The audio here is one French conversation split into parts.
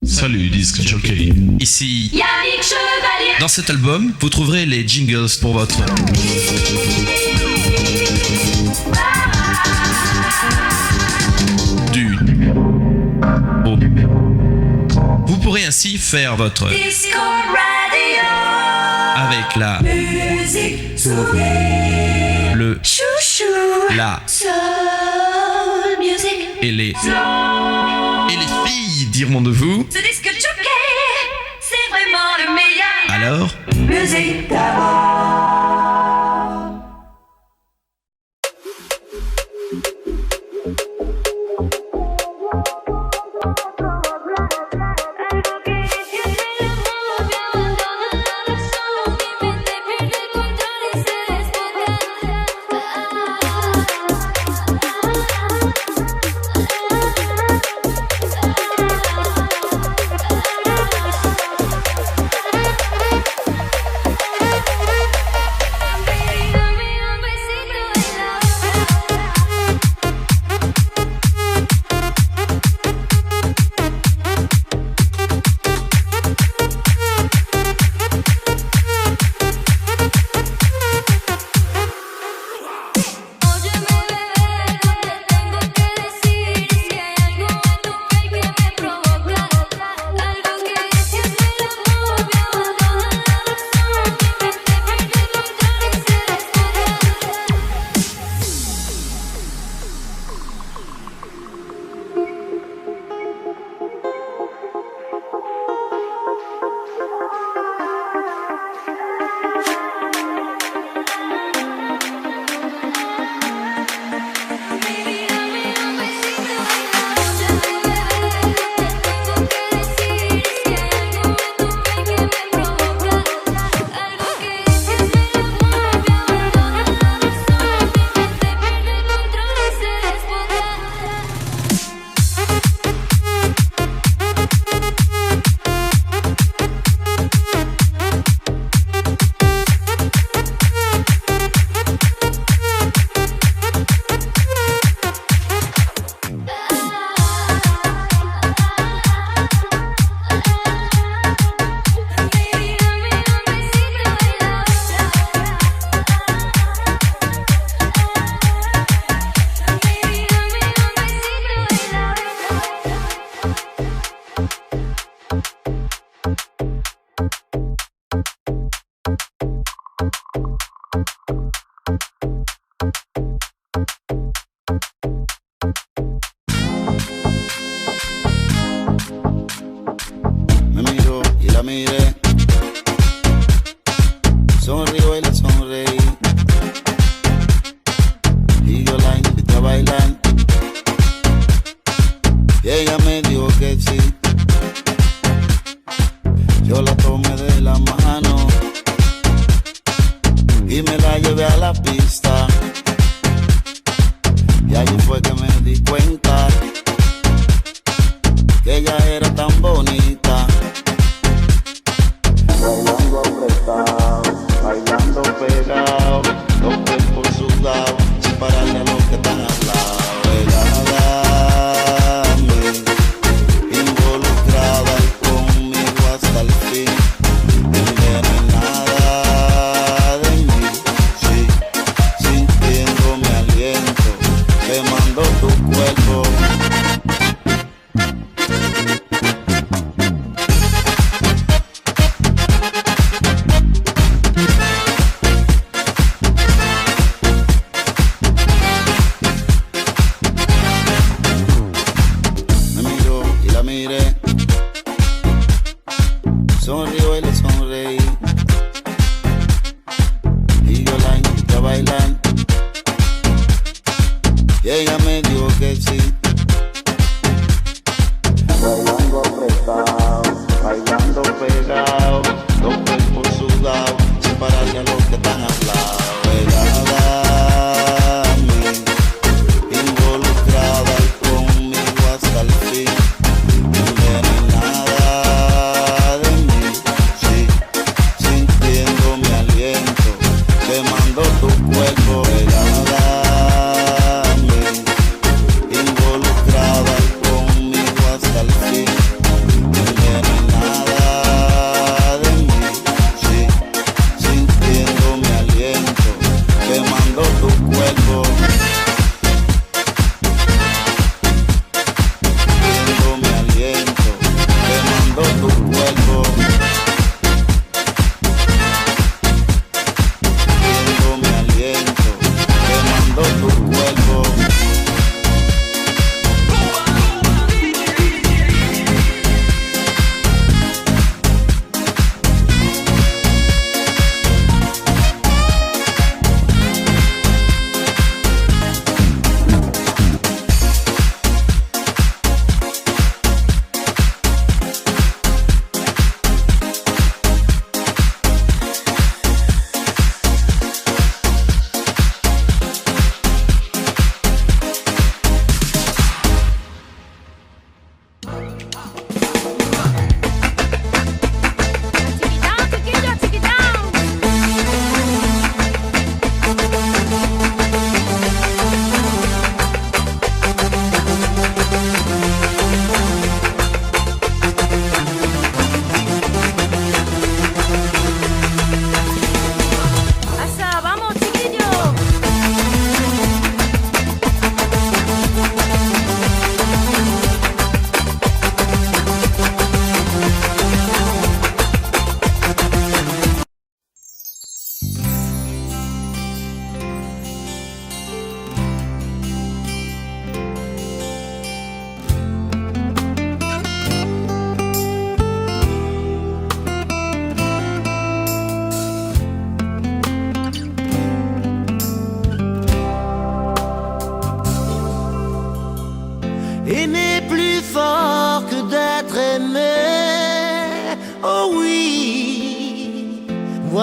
Salut Disc Jockey. Ici Yannick Chevalier. dans cet album, vous trouverez les jingles pour votre du au. Vous pourrez ainsi faire votre Disco Radio. avec la Musique sourire. le Chouchou. la Soul music. et les filles diront de vous. Ce disque jockey, c'est vraiment le meilleur. Alors, Musique d'abord. Me miró y la miré, sonrió y le sonreí, y yo la invité a bailar, y ella me dijo que sí. Yo la tomé de la mano y me la llevé a la pista, y allí fue que me di cuenta que ella era tan bonita. Bailando apretado, bailando pegado, los cuerpos sudados, sin pararle a los que están al lado. Pegada a mí, involucrada y conmigo hasta el fin, envenenada de mí, sí, sintiendo mi aliento, quemando tu cuerpo. Me miró y la miré, sonrió y le sonreí, y yo la invité a bailar, y ella me dijo que sí. Bailando apretado, bailando pegado, los cuerpos sudados, sin pararle a los que están al lado. Pegada a mí, involucrada y conmigo hasta el fin, envenenada de mí,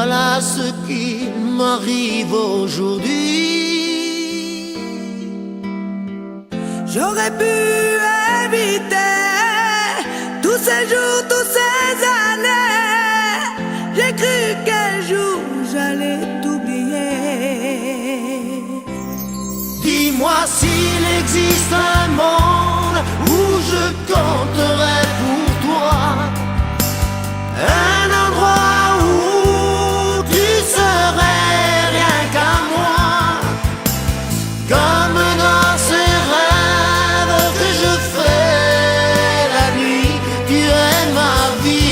voilà ce qui m'arrive aujourd'hui. J'aurais pu éviter tous ces jours, toutes ces années. J'ai cru qu'un jour j'allais t'oublier. Dis-moi s'il existe un monde où je compterai pour toi, un endroit où tu serais rien qu'à moi, comme dans ces rêves que je fais la nuit, tu es ma vie.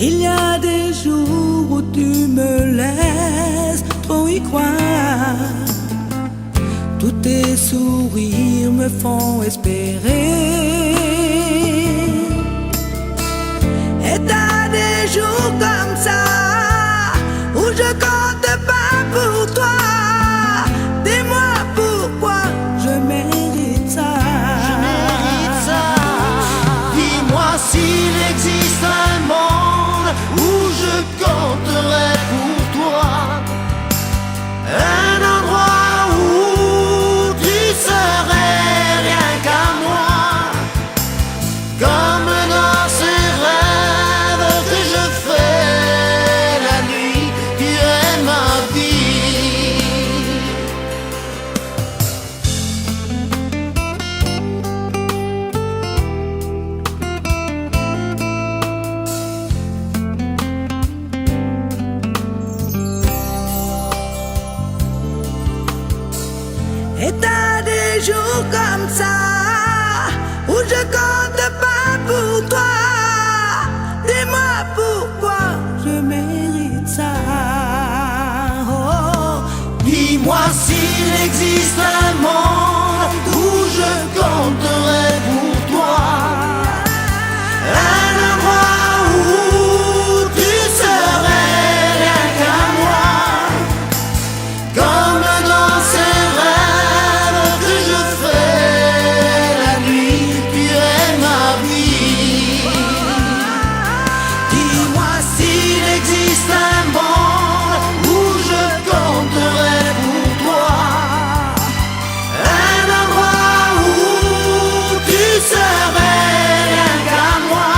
Il y a des jours où tu me laisses trop y croire. Tous tes sourires me font espérer. Et t'as des jours comme ça où je compte pas pour toi. Dis-moi pourquoi je mérite ça. Je mérite ça. Dis-moi s'il existe un monde où je compterai pour toi, un endroit où tu serais rien qu'à moi, comme dans ces rêves que je fais la nuit, tu es ma vie. Et t'as des jours comme ça où je compte pas pour toi. Dis-moi pourquoi je mérite ça. Oh. Dis-moi s'il existe un monde où je compterai pour toi, un endroit où tu serais rien qu'à moi, comme dans ces rêves que je fais la nuit, tu es ma vie. Dis-moi s'il existe un monde où je compterai pour toi, un endroit où tu serais rien qu'à moi,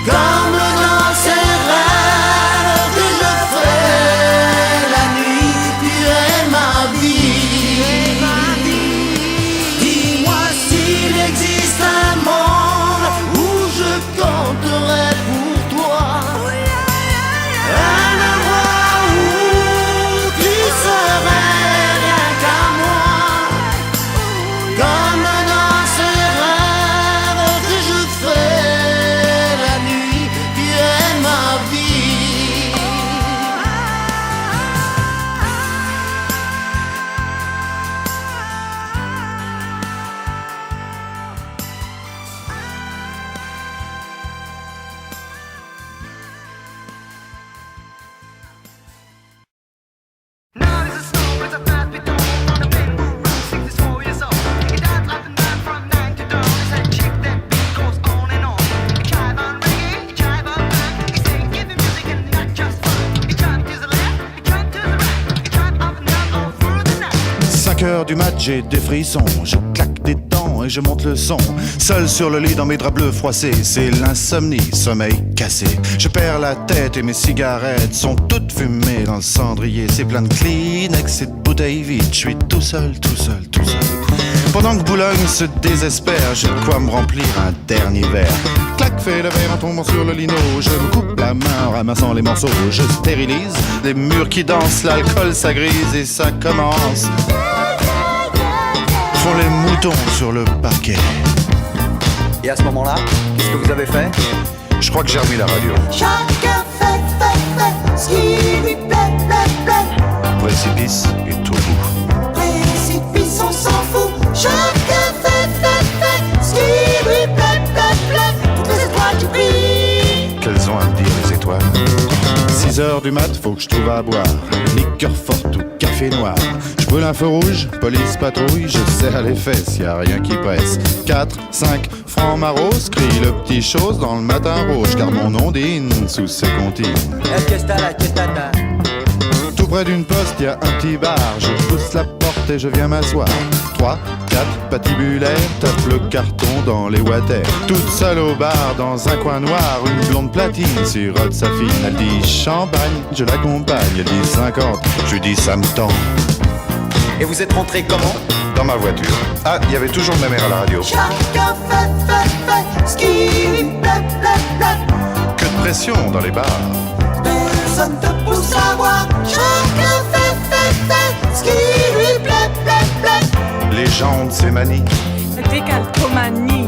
comme dans ces rêves que je fais la nuit, tu es ma vie. Dis-moi s'il existe un monde où je compterai pour toi, un endroit où tu serais rien qu'à moi, comme dans ces rêves que je fais la nuit, tu es ma vie. Now there's a snow, it's a fast beat on the men who rule 64 years old. He dives up and down from night to dawn. It's that chick that beat goes on and on. He jive on reggae, he jive on funk. He say give him music and not just fun. He jive to the left, he jive to the right. He jive up and down all through the night. 5 heures du mat, j'ai des frissons. Je claque des dents et je monte le son. Seul sur le lit dans mes draps bleus froissés, c'est l'insomnie, sommeil cassé. Je perds la tête et mes cigarettes sont toutes fumées dans le cendrier. C'est plein de Kleenex et de bouteilles vides. Je suis tout seul, tout seul, tout seul. Pendant que Boulogne se désespère, j'ai de quoi me remplir un dernier verre. Clac, fait le verre en tombant sur le lino. Je me coupe la main en ramassant les morceaux. Je stérilise les murs qui dansent, l'alcool ça grise et ça commence. Font les moutons sur le parquet. Et à ce moment-là, qu'est-ce que vous avez fait? Je crois que j'ai remis la radio. Chacun fait ce qui lui plaît, plaît, plaît. Précipice et tout bout. Précipice, on s'en fout. Chacun fait ce qui lui plaît, plaît, plaît. Toutes les étoiles qui brillent. Qu'elles ont à me dire les étoiles. 6 heures du mat, faut que je trouve à boire. Liqueur forte ou café fait noir. Je brûle un feu rouge, police patrouille, je serre les fesses, y a rien qui presse. 4, 5 francs maros, crie le petit chose dans le matin rouge, car mon ondine sous ses comptines. Tout près d'une poste, y a un petit bar, je pousse la porte et je viens m'asseoir. 3, 4 patibulaires, tape le carton dans les water. Toute seule au bar, dans un coin noir, une blonde platine sirote sa fine. Elle dit champagne, je l'accompagne, elle dit 50, je lui dis ça me tend. Et vous êtes rentré comment? Dans ma voiture. Ah, il y avait toujours ma mère à la radio. Chacun fait ce qui lui plaît. Que de pression dans les bars. Personne te pousse à voir. Chacun fait ce qui lui plaît. Les gens de ces manies. Décalcomanie.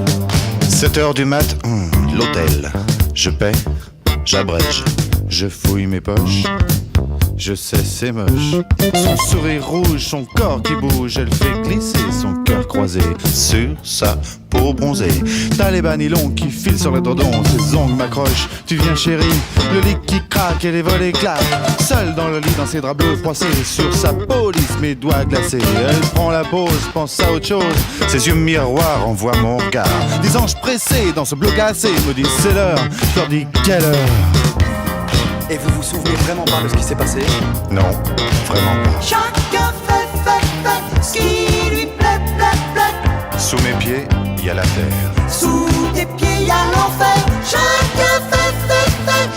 7h du mat, l'hôtel. Je paie, j'abrège, je fouille mes poches. Je sais, c'est moche. Son sourire rouge, son corps qui bouge, elle fait glisser son cœur croisé sur sa peau bronzée. T'as les bas nylons qui filent sur le dodon, ses ongles m'accrochent. Tu viens chérie, le lit qui craque et les volets claquent. Seule dans le lit, dans ses draps bleus froissés, sur sa peau lisse, mes doigts glacés. Elle prend la pause, pense à autre chose. Ses yeux miroirs envoient mon regard. Des anges pressés dans ce bloc cassé me disent c'est l'heure. Je leur dis quelle heure. Et vous vous souvenez vraiment pas de ce qui s'est passé? Non, vraiment pas. Chacun fait ce qui lui plaît. Sous mes pieds, il y a la terre. Sous tes pieds y a l'enfer. Chacun fait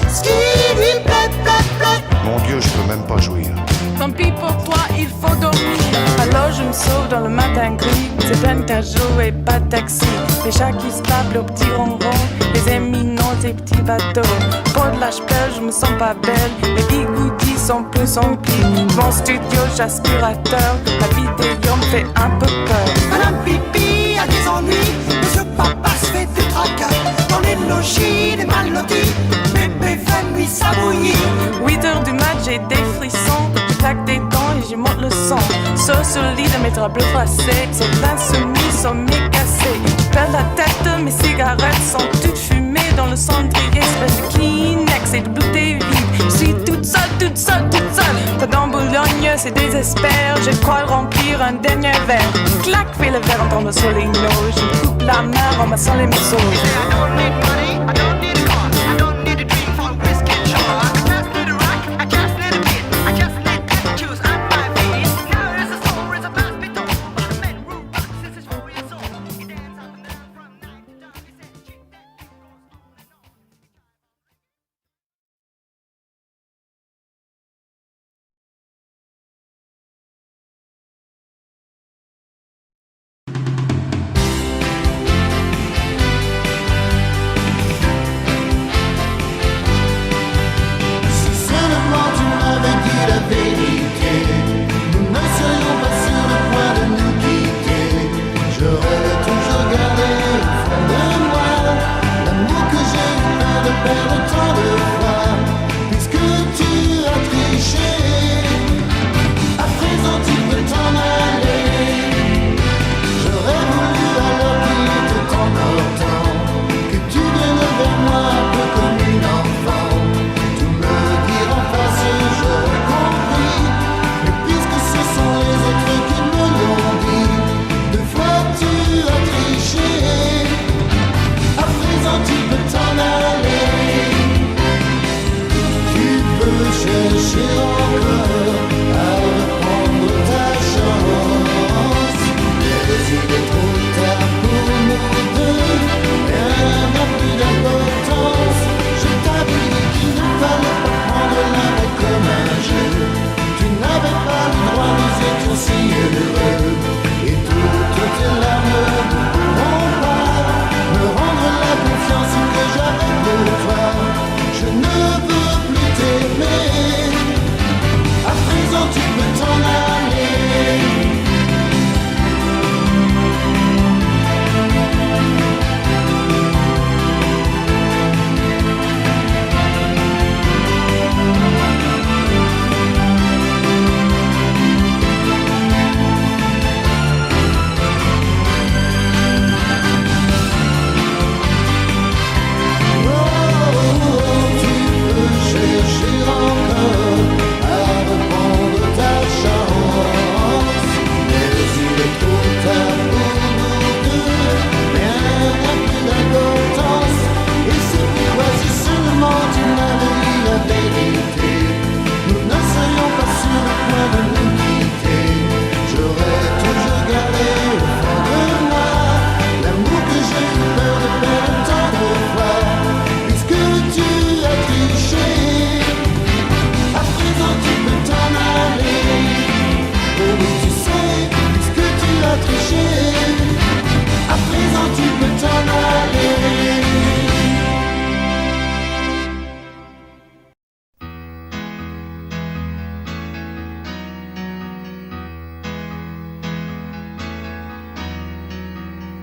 ce qui lui plaît. Mon Dieu, je peux même pas jouir. Tant pis pour toi, il faut dormir. Alors je me sauve dans le matin gris. C'est peine qu'à jouer, pas de taxi. Les chats qui se tapent au petit ronron. Les éminents, ces petits bateaux. Pour de l'âge pleure, je me sens pas belle. Les bigoudis sont plus emplis. Mon studio, j'aspirateur. La vidéo me fait un peu peur. Madame Pipi a des ennuis. Monsieur Papa se fait des tracas. Dans les logis, les mal lotis. Bébé fait nuit s'abouillir. 8h du mat, j'ai des frissons. Je claque des dents et j'y monte le son. Sauf sur le lit de mes draps bleus froissés. C'est l'insomnie, sommeil cassé. Je perds la tête, mes cigarettes sont toutes fumées dans le cendrier. Espèce de Kleenex et de bouteilles vides. Je suis toute seule. T'as dans Boulogne, c'est désespère. Je crois remplir un dernier verre. Clac, fais le verre en tombant sur les notes. Je me coupe la main en massant les morceaux. I don't need money, I don't need a car, I don't need a drink for a whiskey jar. I just need a rock, I just need a beat, I just need attitudes on my feet. Now there's a soul, there's a bass beat on, but the man who rocks since he's 4 years old. He dances up and down from night to dawn. He said, "Chick, that beat goes on and on."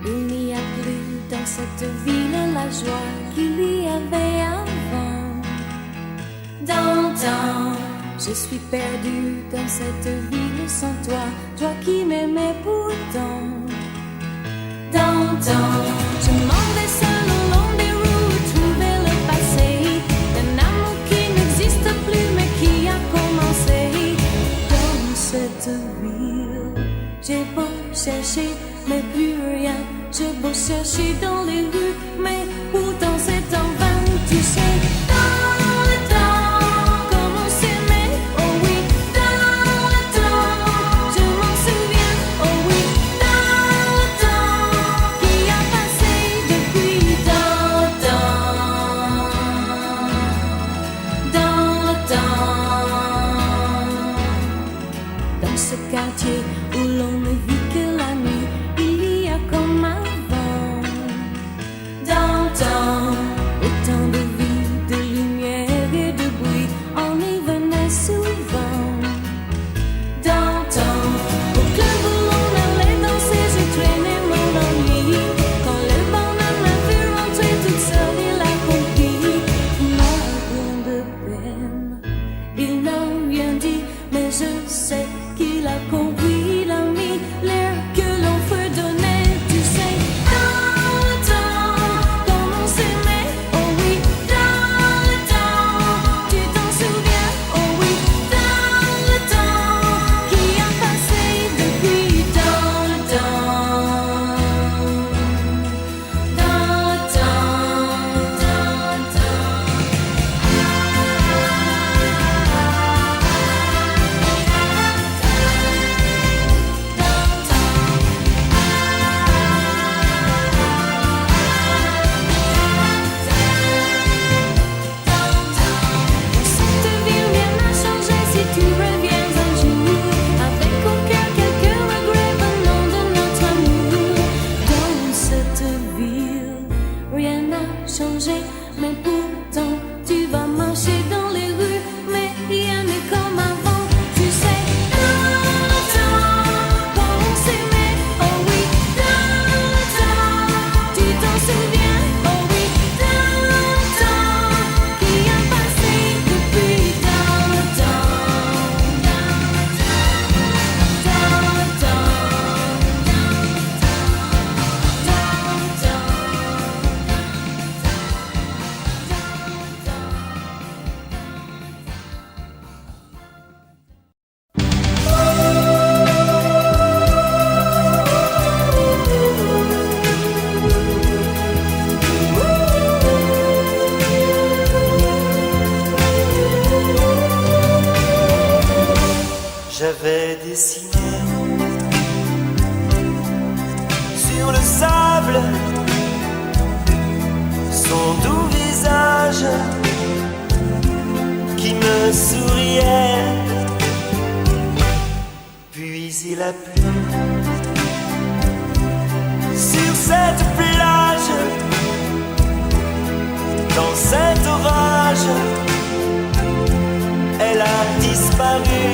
Il n'y a plus dans cette ville la joie qu'il y avait avant. Downtown, je suis perdue dans cette ville sans toi, toi qui m'aimais pourtant. Downtown, je m'en vais seul au long des rues, trouver le passé, un amour qui n'existe plus mais qui a commencé. Dans cette ville, j'ai beau chercher mais plus rien. J'ai beau chercher dans les rues, mais pourtant c'est en vain. Tu sais, dans le temps, comme on s'aimait, oh oui. Dans le temps, je m'en souviens, oh oui. Dans le temps, qui a passé depuis. Dans le temps, dans le temps. Dans ce quartier où l'on ne vit que la nuit, il y a comme avant. Downtown, autant de vie, de lumière et de bruit, on y venait souvent. Downtown, au club où l'on allait danser, j'ai traîné mon ennui. Quand le bonhomme m'a vu rentrer toute seule, il a compris ma grande peine. Il n'a rien dit, mais je sais qu'il a compris l'ami, l'air que l'on veut donner. Tu sais, dans le temps, comme on s'aimait, oh oui. Dans le temps, tu t'en souviens, oh oui. Dans le temps, qui a passé depuis. Dans le temps, dans le temps, dans le temps. Cette ville rien n'a changé si tu reviens un jour, avec au cœur quelques regrets venant de notre amour. Dans cette ville, rien n'a changé, mais pourtant tu vas marcher dans les rues, mais rien n'est comme avant. Tu sais, dans le temps, quand on s'aimait, oh oui. Dans le temps, tu t'en souviens, oh oui. Dans le temps, qui a passé depuis. Dans le temps, dans le temps, J'avais dessiné sur le sable son doux visage qui me souriait. Puis il a plu sur cette plage, dans cet orage, elle a disparu.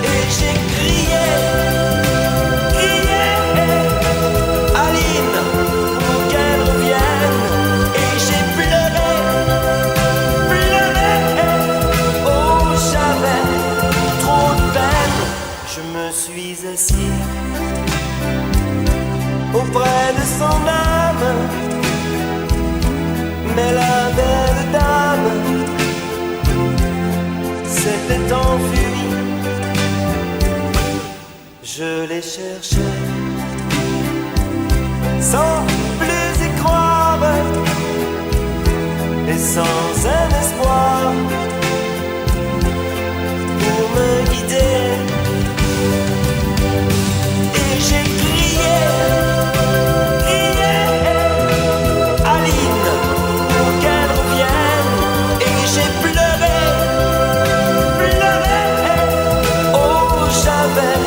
Et j'ai crié, Aline, pour qu'elle revienne. Et j'ai pleuré, oh j'avais trop de peine. Je me suis assis auprès de son âme, mais la belle dame s'était enfuie. Je les cherchais sans plus y croire et sans un espoir pour me guider. Et j'ai crié, Aline, pour qu'elle revienne. Et j'ai pleuré, oh j'avais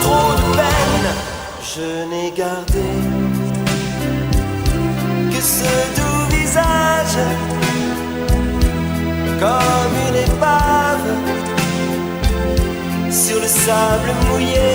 trop de peine. Je n'ai gardé que ce doux visage, comme une épave sur le sable mouillé.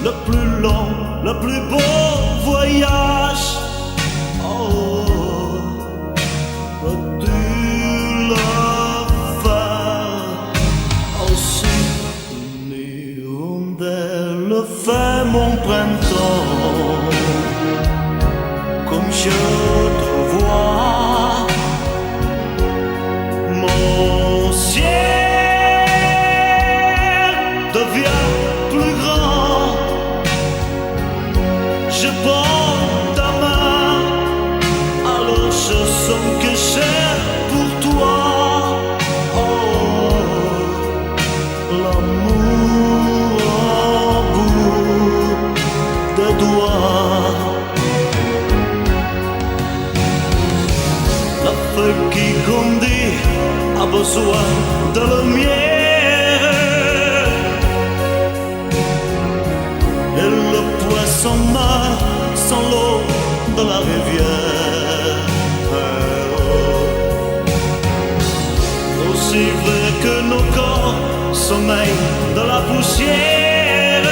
le plus long, le plus beau voyage. Oh, peux-tu le faire aussi? L'hirondelle fait mon printemps, comme je te vois, mon ciel devient plus grand. Je prends ta main, alors je sens que j'ai pour toi. Oh, l'amour au bout des doigts. La feuille qui grandit a besoin de lumière, et le poisson meurt sans l'eau de la rivière. Aussi vrai que nos corps sommeillent dans la poussière,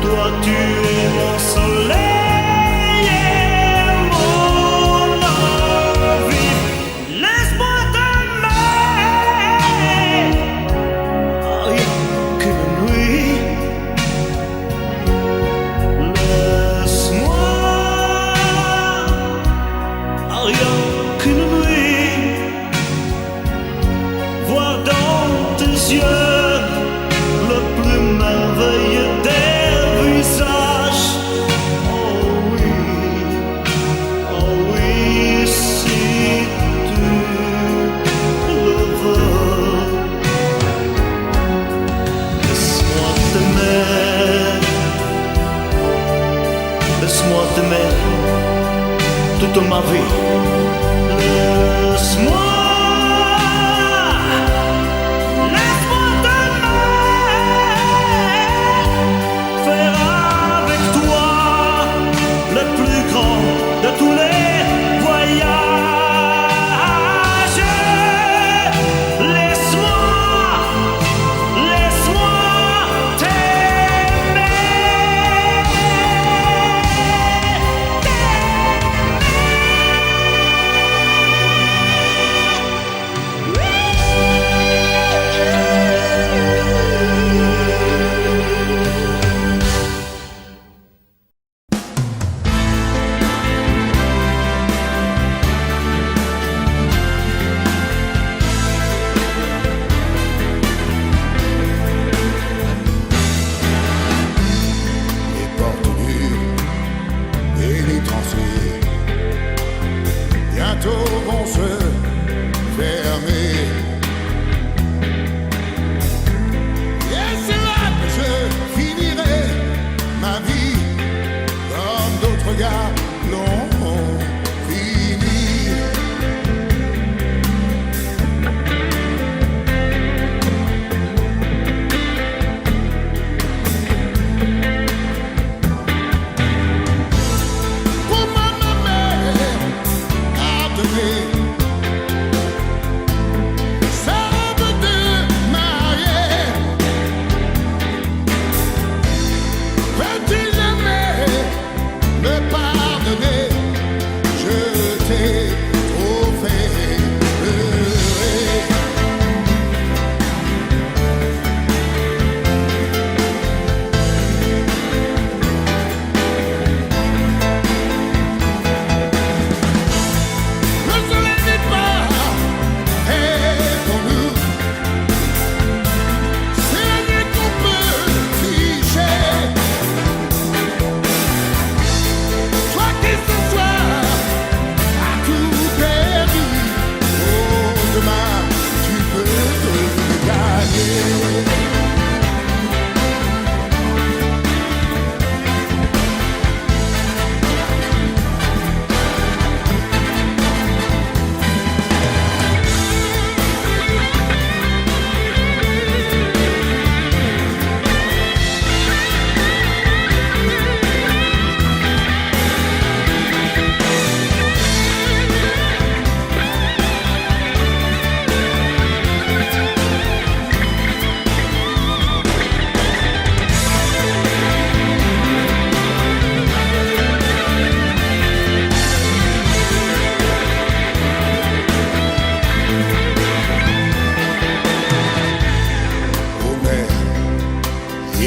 toi tu es mon soleil et mon envie. Laisse-moi t'aimer, rien qu'une nuit. Laisse-moi, rien qu'une nuit, voir dans tes yeux le plus merveilleux des visages. Oh oui, si tu le veux. Laisse-moi t'aimer, laisse-moi t'aimer toute ma vie. Laisse-moi, laisse-moi t'aimer, faire avec toi le plus grand de tous les voyages. Laisse-moi, laisse-moi t'aimer.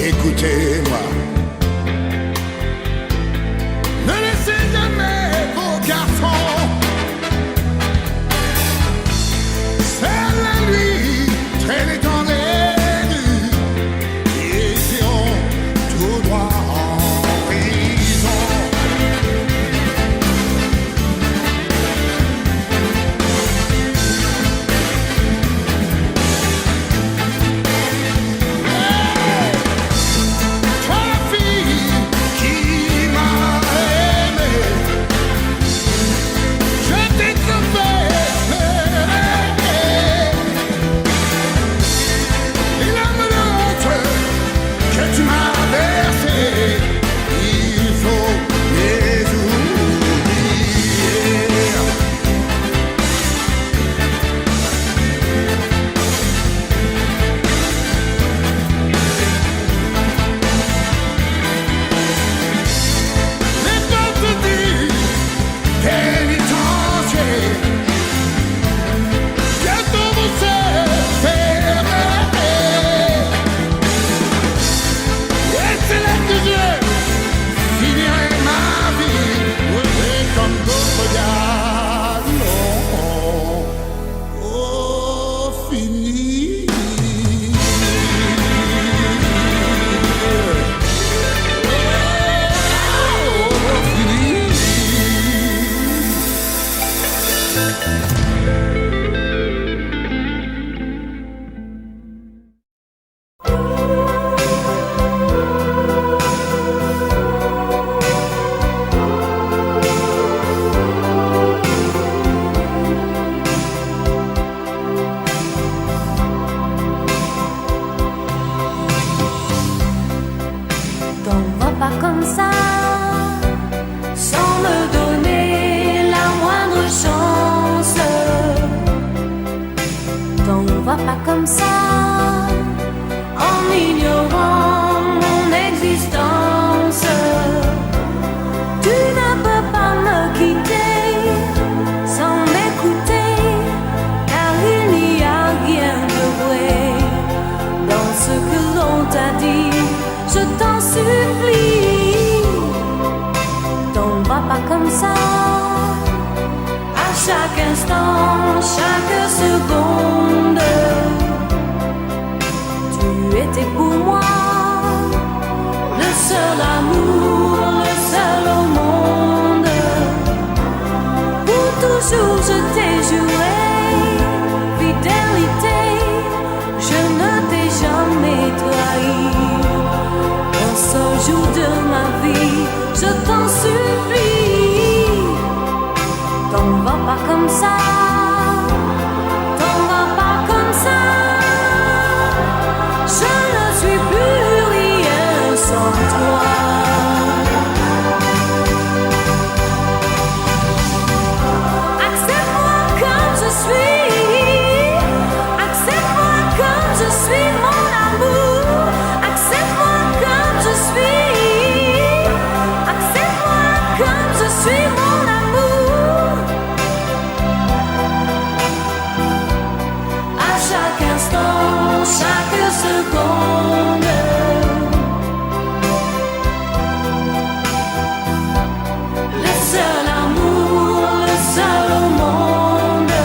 écoutez-moi. Ne laissez jamais vos garçons seul la nuit traîner dans les rues et ils iront tout droit en prison. Toi la fille qui m'a aimé, je t'ai trouvé. Les larmes de honte que tu m'as versées, il faut les oublier. Les portes du pénitencier bientôt vont se fermer. Et c'est là que je finirai ma vie, oui, comme d'autres gars l'ont fini. T'en vas pas comme ça, sans me donner la moindre chance. T'en vas pas comme ça, en ignorant mon existence. Tu ne peux pas me quitter sans m'écouter, car il n'y a rien de vrai dans ce que l'on t'a dit. Je t'en supplie, t'en vas pas comme ça. À chaque instant, chaque seconde, tu étais pour moi le seul amour, le seul au monde. Pour toujours, je t'ai juré fidélité, je ne t'ai jamais trahi. Ce jour de ma vie, je t'en supplie, t'en vas pas comme ça, t'en vas pas comme ça. Je ne suis plus rien sans toi. Accepte-moi comme je suis, accepte-moi comme je suis, mon amour. Accepte-moi comme je suis, accepte-moi comme je suis, mon amour. À chaque instant, chaque seconde, le seul amour, le seul au monde.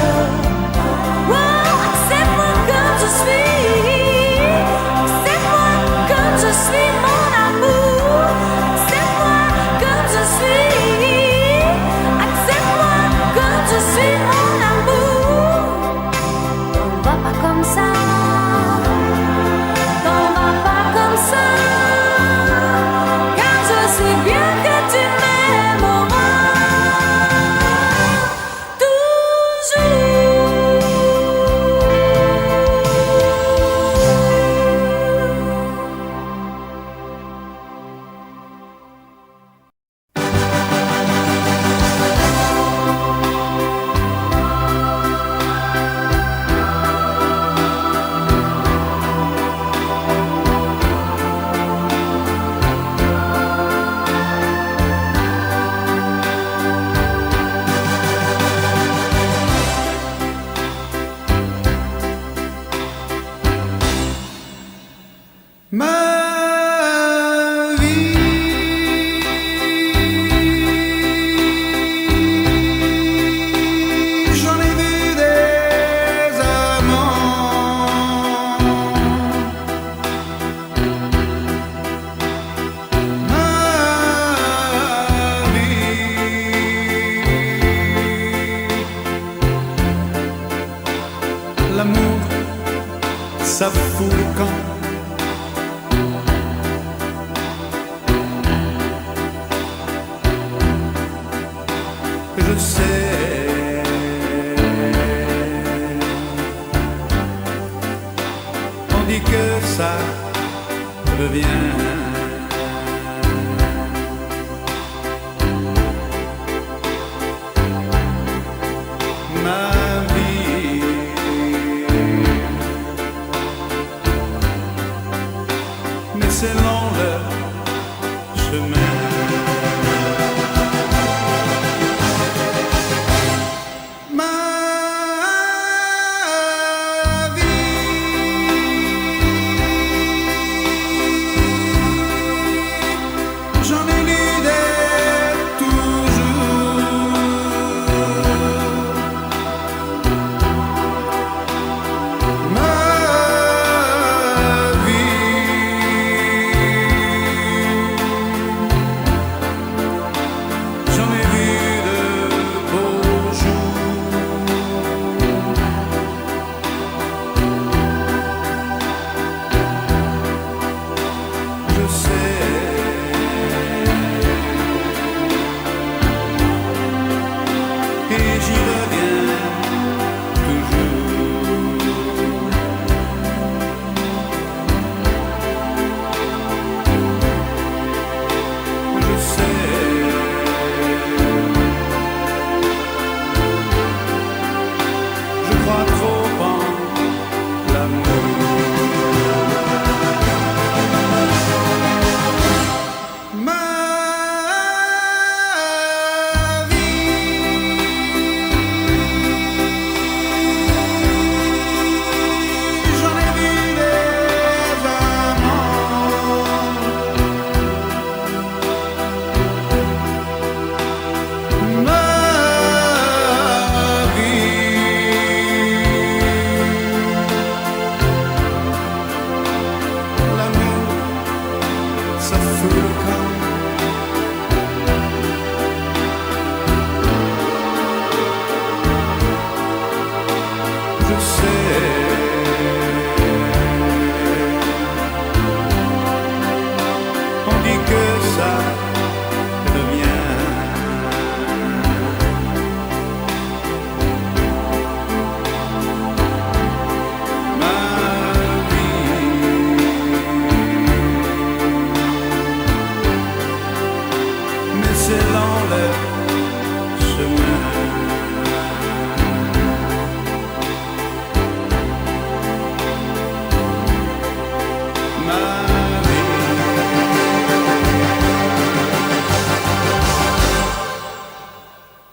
Wow, accepte-moi comme je suis, accepte-moi comme je suis, mon amour. Accepte-moi comme je suis, accepte-moi comme je suis, mon amour. T'en vas pas comme ça, t'en vas pas comme ça, car je sais bien que tu m'aimeras Ma deviens ma vie. Mais c'est long le chemin.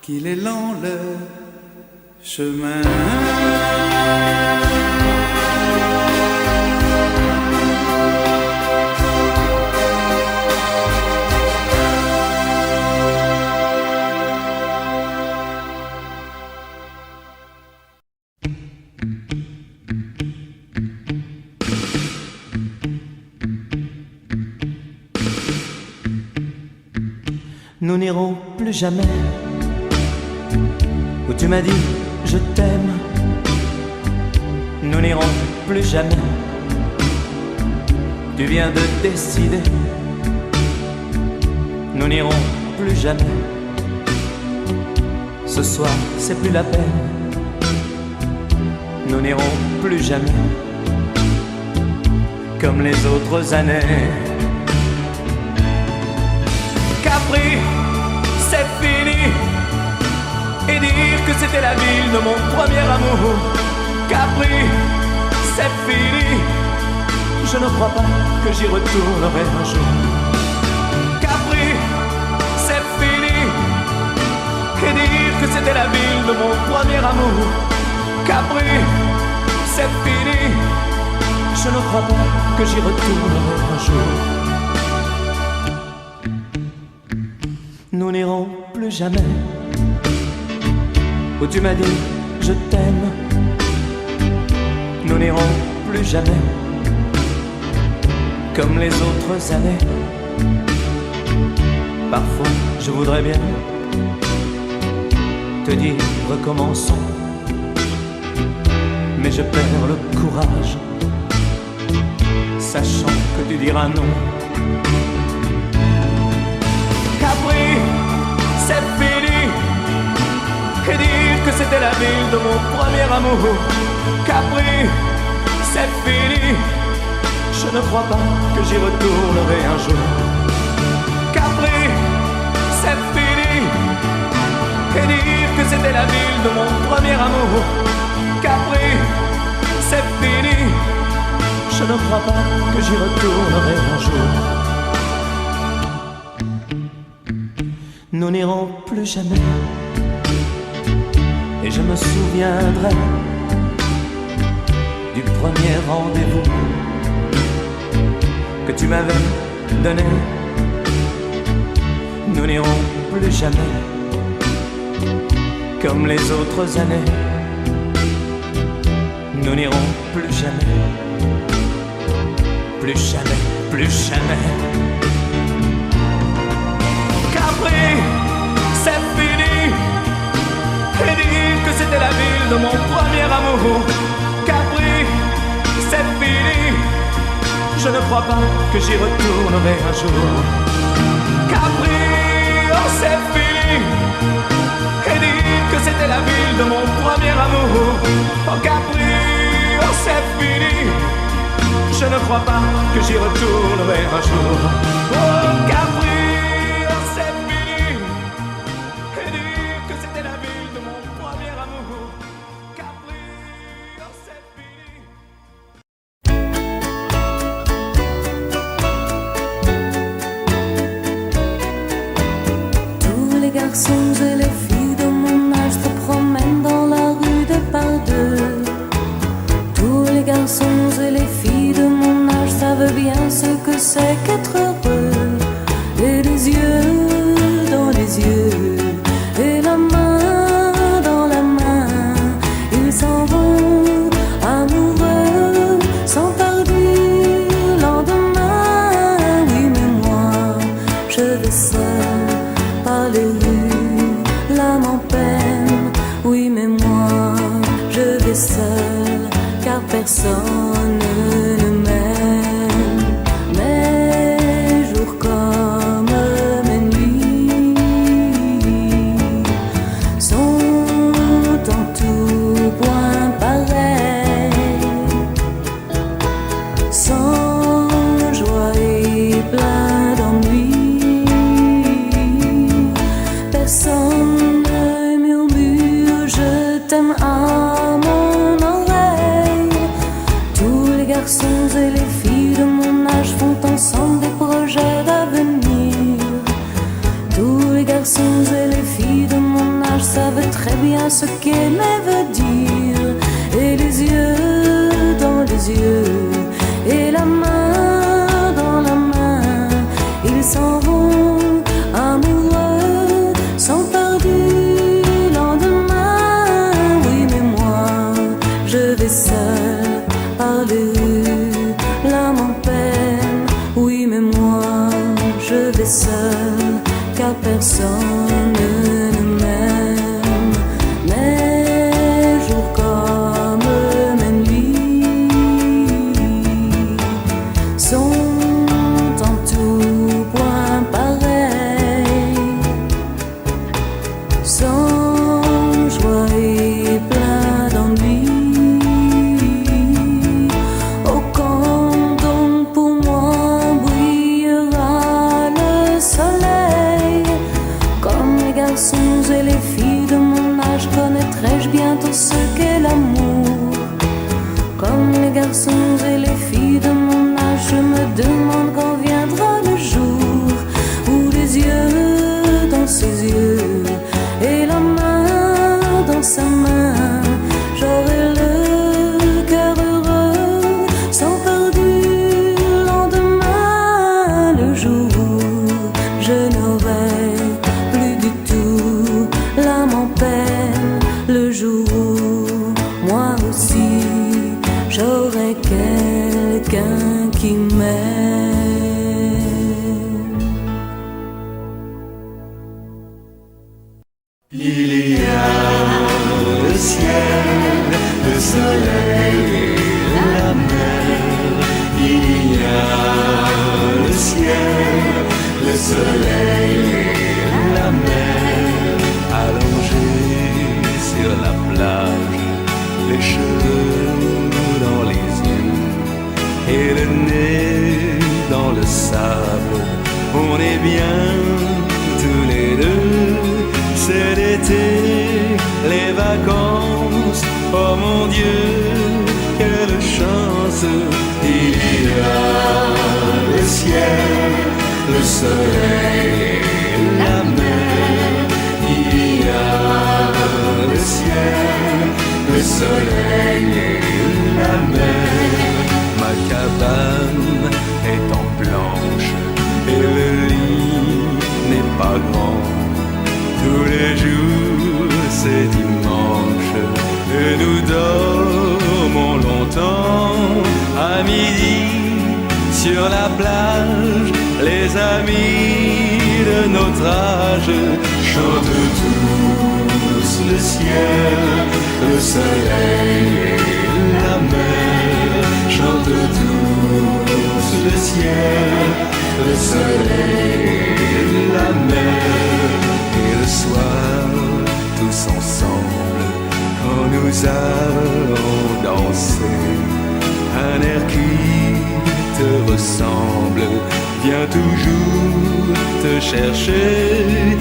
Qu'il est lent le chemin. Nous n'irons plus jamais où tu m'as dit je t'aime. Nous n'irons plus jamais. Tu viens de décider. Nous n'irons plus jamais. Ce soir c'est plus la peine. Nous n'irons plus jamais comme les autres années. Capri, c'est fini. Et dire que c'était la ville de mon premier amour. Capri, c'est fini. Je ne crois pas que j'y retournerai un jour. Capri, c'est fini. Et dire que c'était la ville de mon premier amour. Capri, c'est fini. Je ne crois pas que j'y retournerai un jour. Nous n'irons plus jamais où tu m'as dit je t'aime. Nous n'irons plus jamais comme les autres années. Parfois je voudrais bien te dire recommençons, mais je perds le courage, sachant que tu diras non. Capri, c'est fini. Et dire que c'était la ville de mon premier amour. Capri, c'est fini. je ne crois pas que j'y retournerai un jour. Capri, c'est fini. Et dire que c'était la ville de mon premier amour. Capri, c'est fini. Je ne crois pas que j'y retournerai un jour. Nous n'irons plus jamais. Et je me souviendrai du premier rendez-vous que tu m'avais donné. Nous n'irons plus jamais comme les autres années. Nous n'irons plus jamais, plus jamais, plus jamais. Capri, c'est fini. Et dire que c'était la ville de mon premier amour. Capri, c'est fini. Je ne crois pas que j'y retournerai un jour. Capri, oh c'est fini. Et dire que c'était la ville de mon premier amour. Oh Capri, oh c'est fini. Je ne crois pas que j'y retournerai un jour. Oh Capri, oh c'est fini. Et dire que c'était la ville de mon premier amour. Capri, oh c'est fini. Tous les garçons et les filles de mon âge se promènent dans la rue des par-deux. Tous les garçons et les filles de mon âge savent bien ce que c'est qu'être heureux. Et les yeux dans les yeux, et la main dans la main, ils s'en vont amoureux, sans tarder le lendemain. Oui mais moi, je vais seul par les rues, l'âme en peine. Oui mais moi, je vais seul, car personne ne m'aime. Mes jours comme mes nuits sont en tout point pareils, sans joie et plein d'ennui. Personne ne murmure je t'aime à mon oreille. Tous les garçons et les filles de mon âge font ensemble des projets d'avenir. Tous les garçons et les filles de mon âge savent très bien ce qu'aimer veut dire. Et les yeux dans les yeux, et la main dans la main, ils s'en vont amoureux, sans tarder le lendemain. Oui mais moi, je vais seul par les rues, l'âme en peine. Oui mais moi, je vais seul, car personne ne m'aime. Mes jours comme mes nuits sont en tout point pareils, sans joie et plein d'ennui. Oh quand donc pour moi brillera le soleil, quand on est bien tous les deux. C'est l'été, les vacances, oh mon Dieu, quelle chance. Il y a le ciel, le soleil, la mer. Il y a le ciel, le soleil et la mer. Ma cabane est en planche et le lit n'est pas grand. Tous les jours c'est dimanche et nous dormons longtemps. À midi sur la plage, les amis de notre âge chantent tous le ciel, le soleil et la mer. Chantent tous le ciel, le soleil et la mer. Et le soir, tous ensemble, quand nous allons danser, un air qui te ressemble vient toujours te chercher.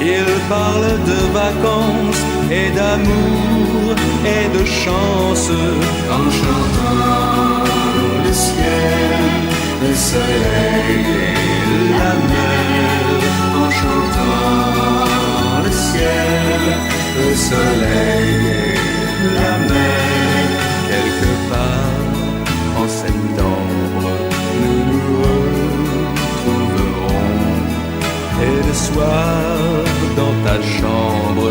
Il parle de vacances et d'amour et de chance en chantant le ciel, le soleil et la mer. En chantant le ciel, le soleil et la mer. Quelque part en septembre, nous nous retrouverons. Et le soir, dans ta chambre,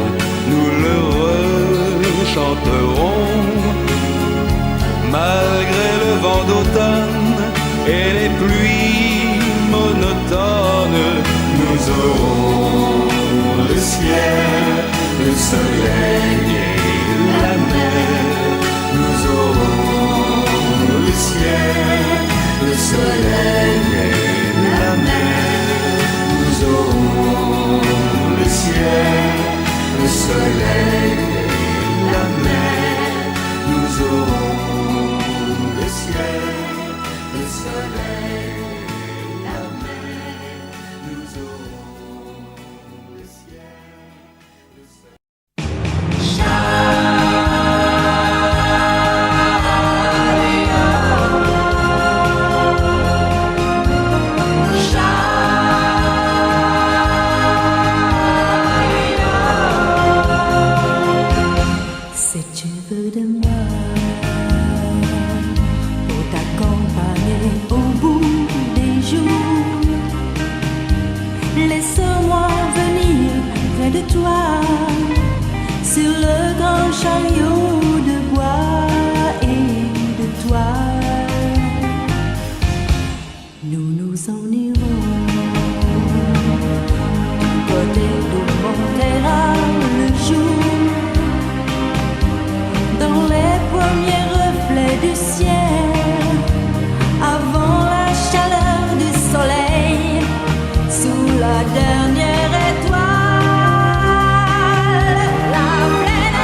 nous le rechanterons. Malgré le vent d'automne et les pluies monotones, nous aurons le ciel, le soleil et la mer. Nous aurons le ciel, le soleil et la mer. Nous aurons le ciel, le soleil et la mer. Nous aurons le ciel, le soleil et la mer. Nous aurons le ciel, le Si tu veux de moi pour t'accompagner au bout des jours, laisse-moi venir près de toi sur le grand chariot de bois et de toile. Nous nous en irons côté d'où montera le jour. Dans les premiers reflets du ciel, avant la chaleur du soleil, sous la dernière étoile, la plaine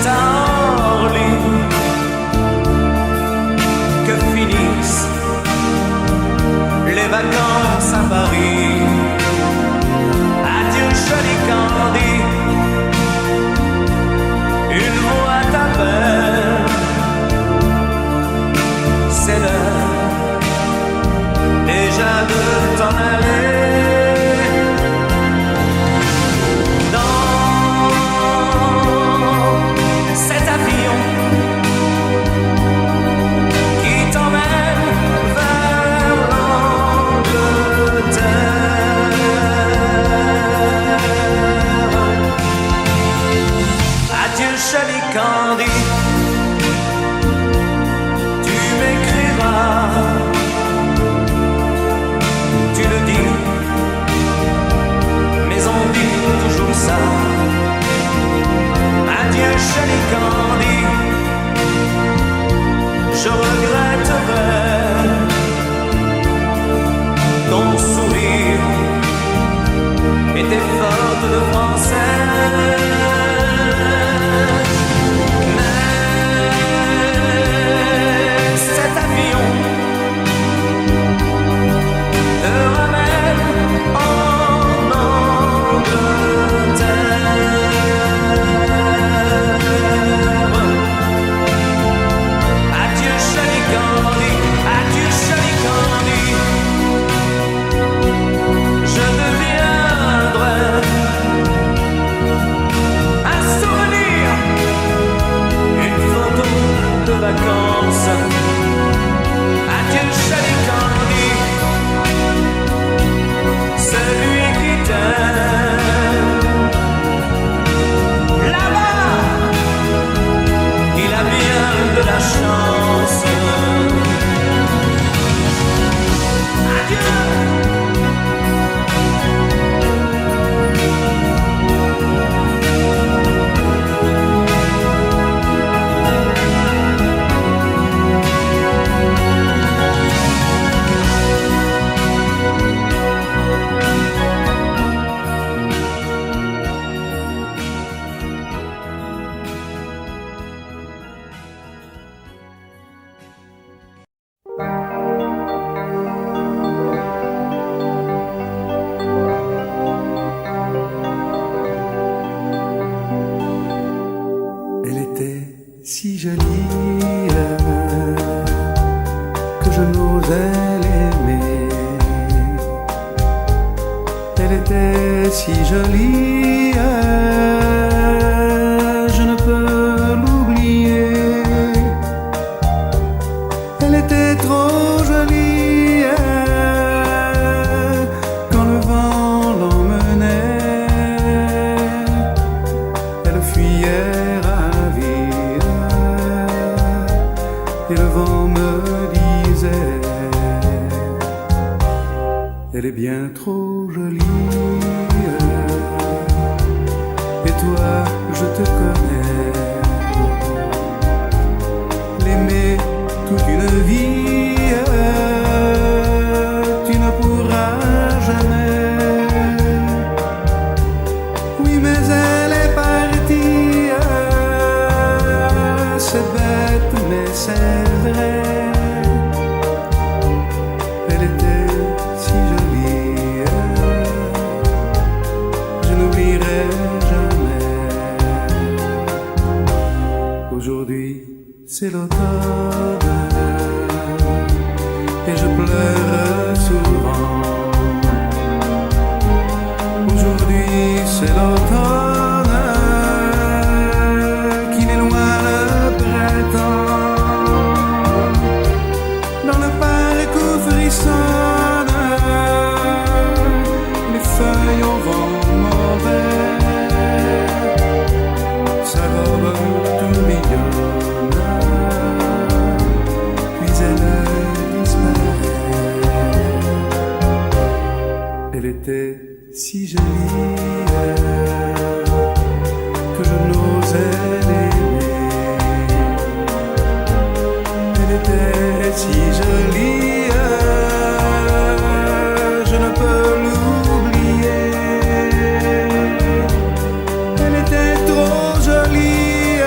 c'est à Orly que finissent les vacances à Paris. Adieu joli Candy, une voix t'appelle, c'est l'heure déjà de t'en aller. Candy, tu m'écriras, tu le dis, mais on dit toujours ça. Adieu chérie Candy, je regretterai ton sourire et tes fautes de français. Adieu chérie Candy, celui qui t'aime là-bas, il a bien de la chance. Adieu. Si jolie que je n'osais l'aimer. Elle était si jolie, je ne peux l'oublier. Elle était trop jolie quand le vent l'emmenait. Elle fuyait ravie. Et le vent me disait, elle est bien trop jolie. Et toi, je te connais. L'aimer toute une vie, tu ne pourras jamais. Oui, mais elle est partie. C'est bête, mais c'est vrai. Elle était si jolie, je n'oublierai jamais. Aujourd'hui, c'est l'automne et je pleure souvent. Aujourd'hui, c'est l'automne qui n'est loin le printemps. Dans le parc où frissonnent les feuilles au vent mauvais, sa robe tourbillonne, puis elle disparaît. Elle était si jolie que je n'osais l'aimer. Elle était si jolie, je ne peux l'oublier. Elle était trop jolie,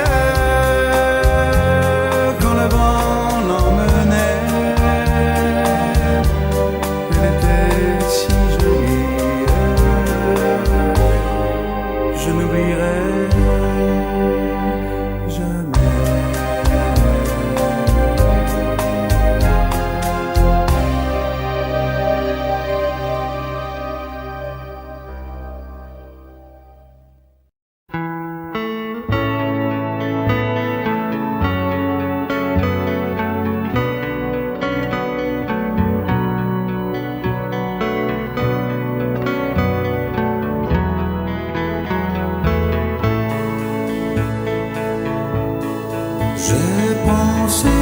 pensé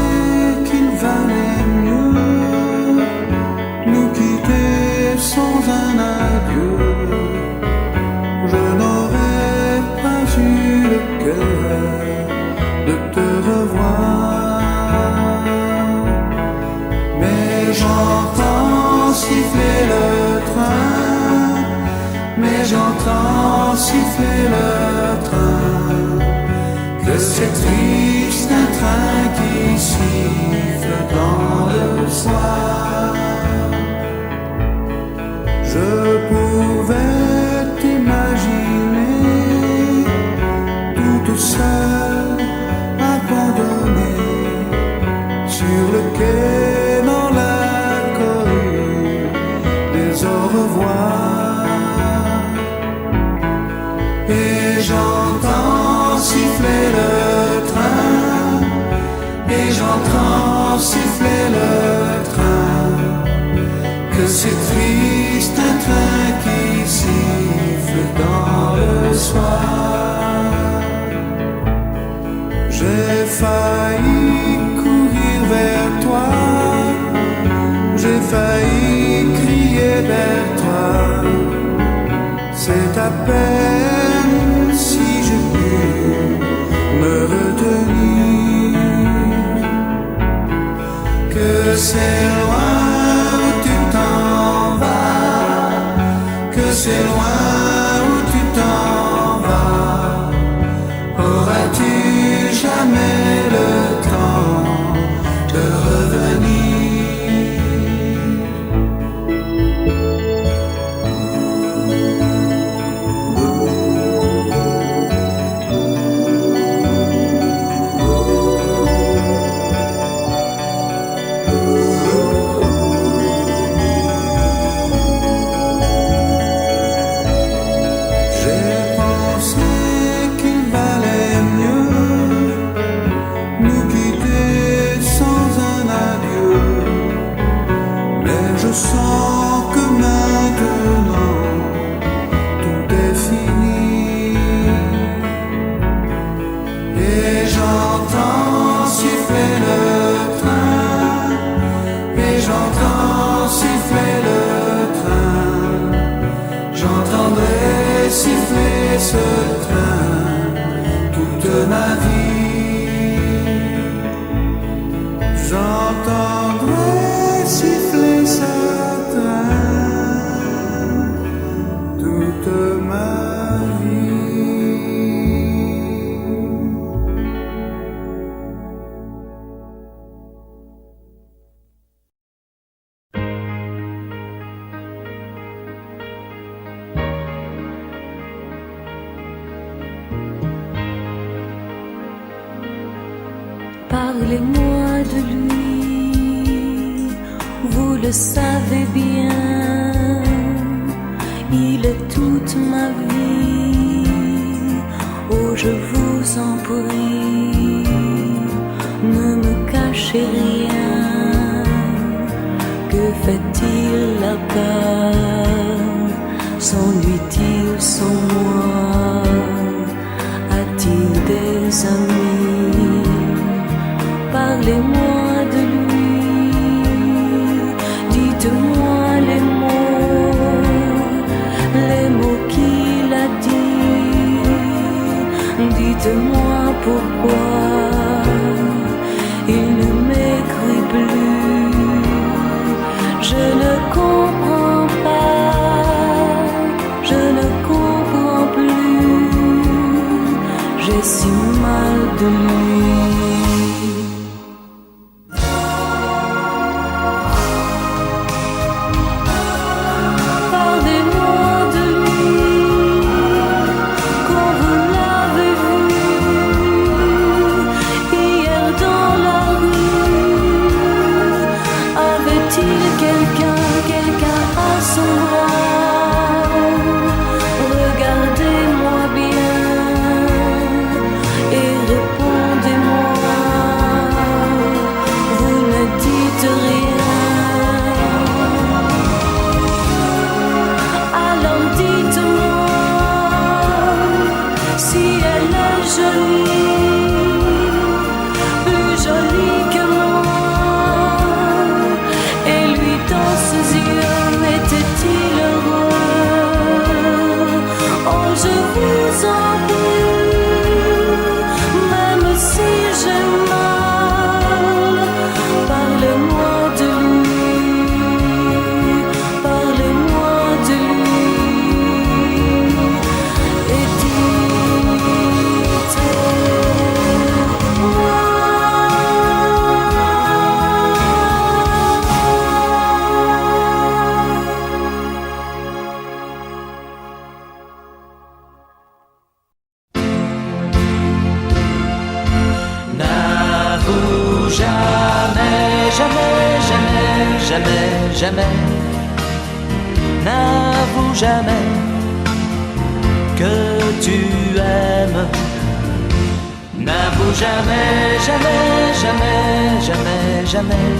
qu'il valait mieux nous quitter sans un adieu. Je n'aurais pas eu le cœur de te revoir, mais j'entends siffler le train, mais j'entends siffler le train, que c'est triste un train qui siffle dans le soir. Je pouvais t'imaginer toute seule, abandonnée sur le quai dans la cohue des au revoir. Et j'entends siffler le train, et j'entends siffler le train, que c'est triste un train qui siffle dans le soir. J'ai failli courir vers toi, j'ai failli crier vers toi, c'est à peine si j'ai pu me retenir, que c'est loin où tu t'en vas, que c'est loin où tu t'en vas. Auras-tu jamais le temps de revenir? Je sens que maintenant tout est fini, et j'entends siffler le train, et j'entends siffler le train, j'entendrai siffler ce train toute ma vie, j'entendrai siffler ce toute ma vie. Parlez-moi de lui, vous le savez bien. Il est toute ma vie, oh je vous en prie, ne me cachez rien. Que fait-il là-bas? S'ennuie-t-il sans moi? A-t-il des amis? Parlez-moi de lui, dites-moi les mots qu'il a dit, dites-moi pourquoi il ne m'écrit plus. Je ne comprends pas, je ne comprends plus, j'ai si mal de lui. Regardez-moi bien et répondez-moi. jamais, jamais, jamais, jamais, jamais. N'avoue jamais que tu aimes. N'avoue jamais, jamais, jamais, jamais, jamais.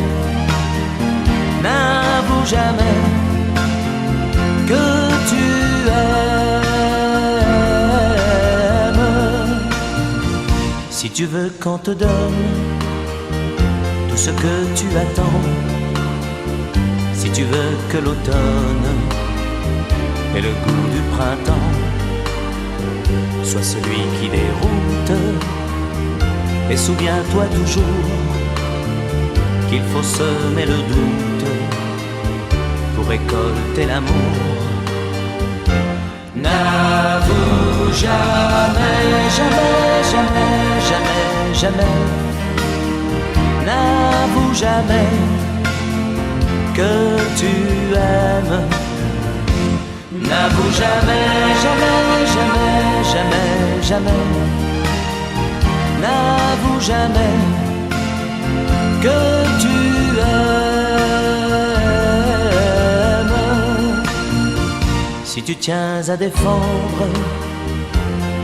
N'avoue jamais que tu aimes. Si tu veux qu'on te donne tout ce que tu attends, si tu veux que l'automne et le goût du printemps soit celui qui déroute, et souviens-toi toujours qu'il faut semer le doute pour récolter l'amour. N'avoue jamais, jamais, jamais, jamais, jamais. N'avoue jamais que tu aimes. N'avoue jamais, jamais, jamais, jamais, jamais. N'avoue jamais que tu aimes. Si tu tiens à défendre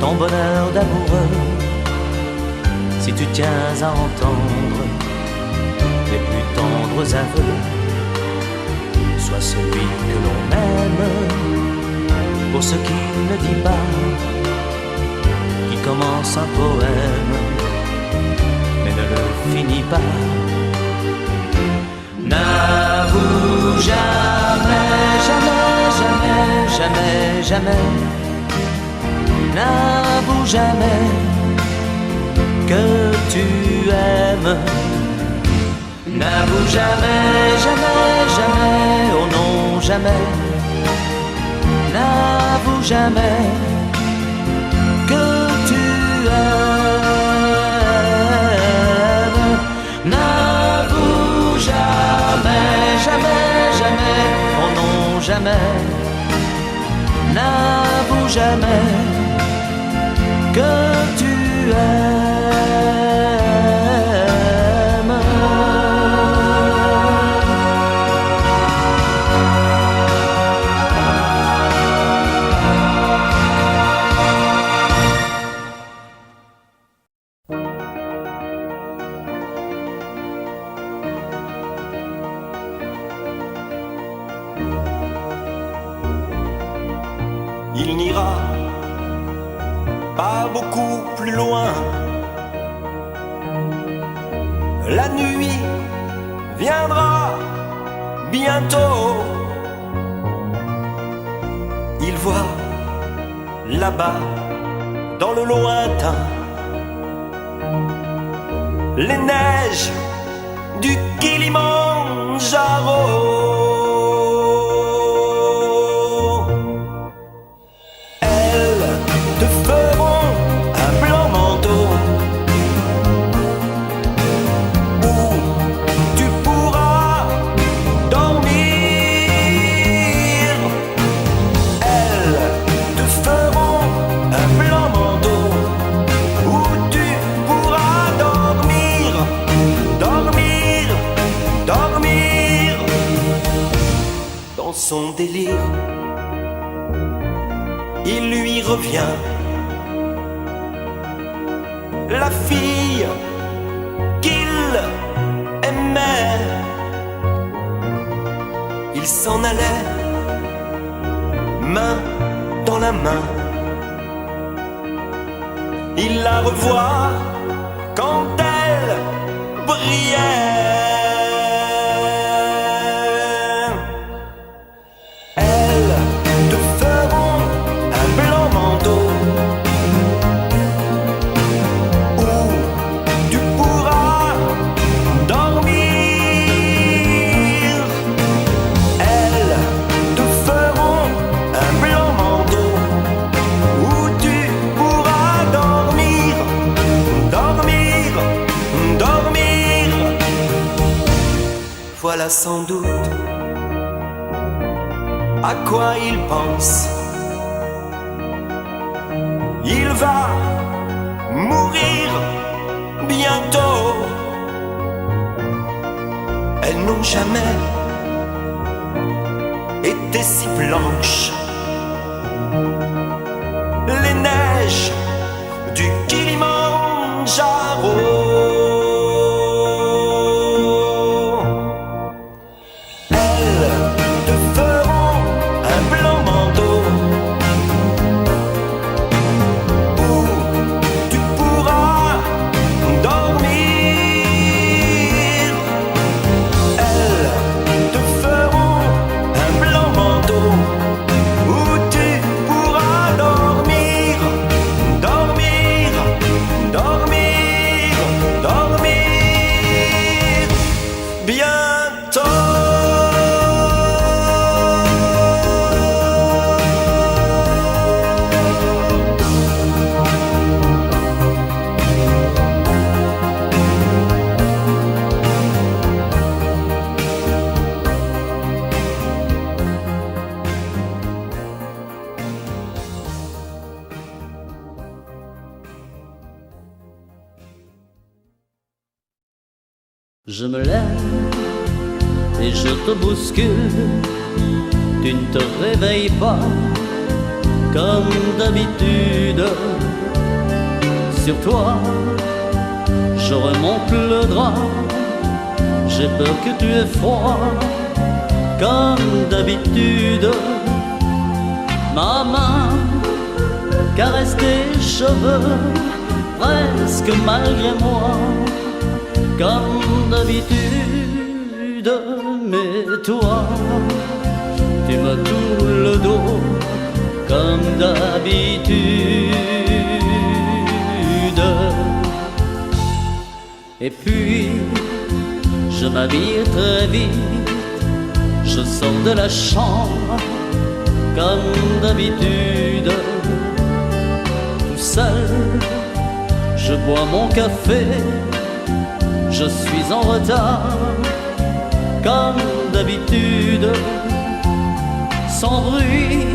ton bonheur d'amoureux, si tu tiens à entendre les plus tendres aveux, sois celui que l'on aime, pour ce qui ne dit pas, qui commence un poème, mais ne le finit pas. N'avoue jamais, jamais, jamais, jamais, jamais. N'avoue jamais que tu aimes. N'avoue jamais, jamais, jamais, oh non, jamais. N'avoue jamais que tu aimes. N'avoue jamais, jamais, jamais, oh non, jamais. N'avoue jamais que tu aimes. Il n'ira pas beaucoup plus loin. La nuit viendra bientôt. Il voit là-bas, dans le lointain, les neiges du Kilimandjaro. Son délire, il lui revient la fille qu'il aimait. Il s'en allait, main dans la main. Il la revoit quand elle brillait. Voilà sans doute à quoi il pense. Il va mourir bientôt. travaux. Elles te feront un blanc manteau où tu pourras dormir. Elles te feront un blanc manteau où tu pourras dormir, dormir, dormir, dormir bientôt. Je me lève et je te bouscule. Tu ne te réveilles pas comme d'habitude. Sur toi, je remonte le drap. J'ai peur que tu aies froid comme d'habitude. Ma main caresse tes cheveux presque malgré moi, comme d'habitude. Mais toi, tu me tournes le dos comme d'habitude. Et puis, je m'habille très vite, je sors de la chambre comme d'habitude. Tout seul, je bois mon café, je suis en retard, comme d'habitude. Sans bruit,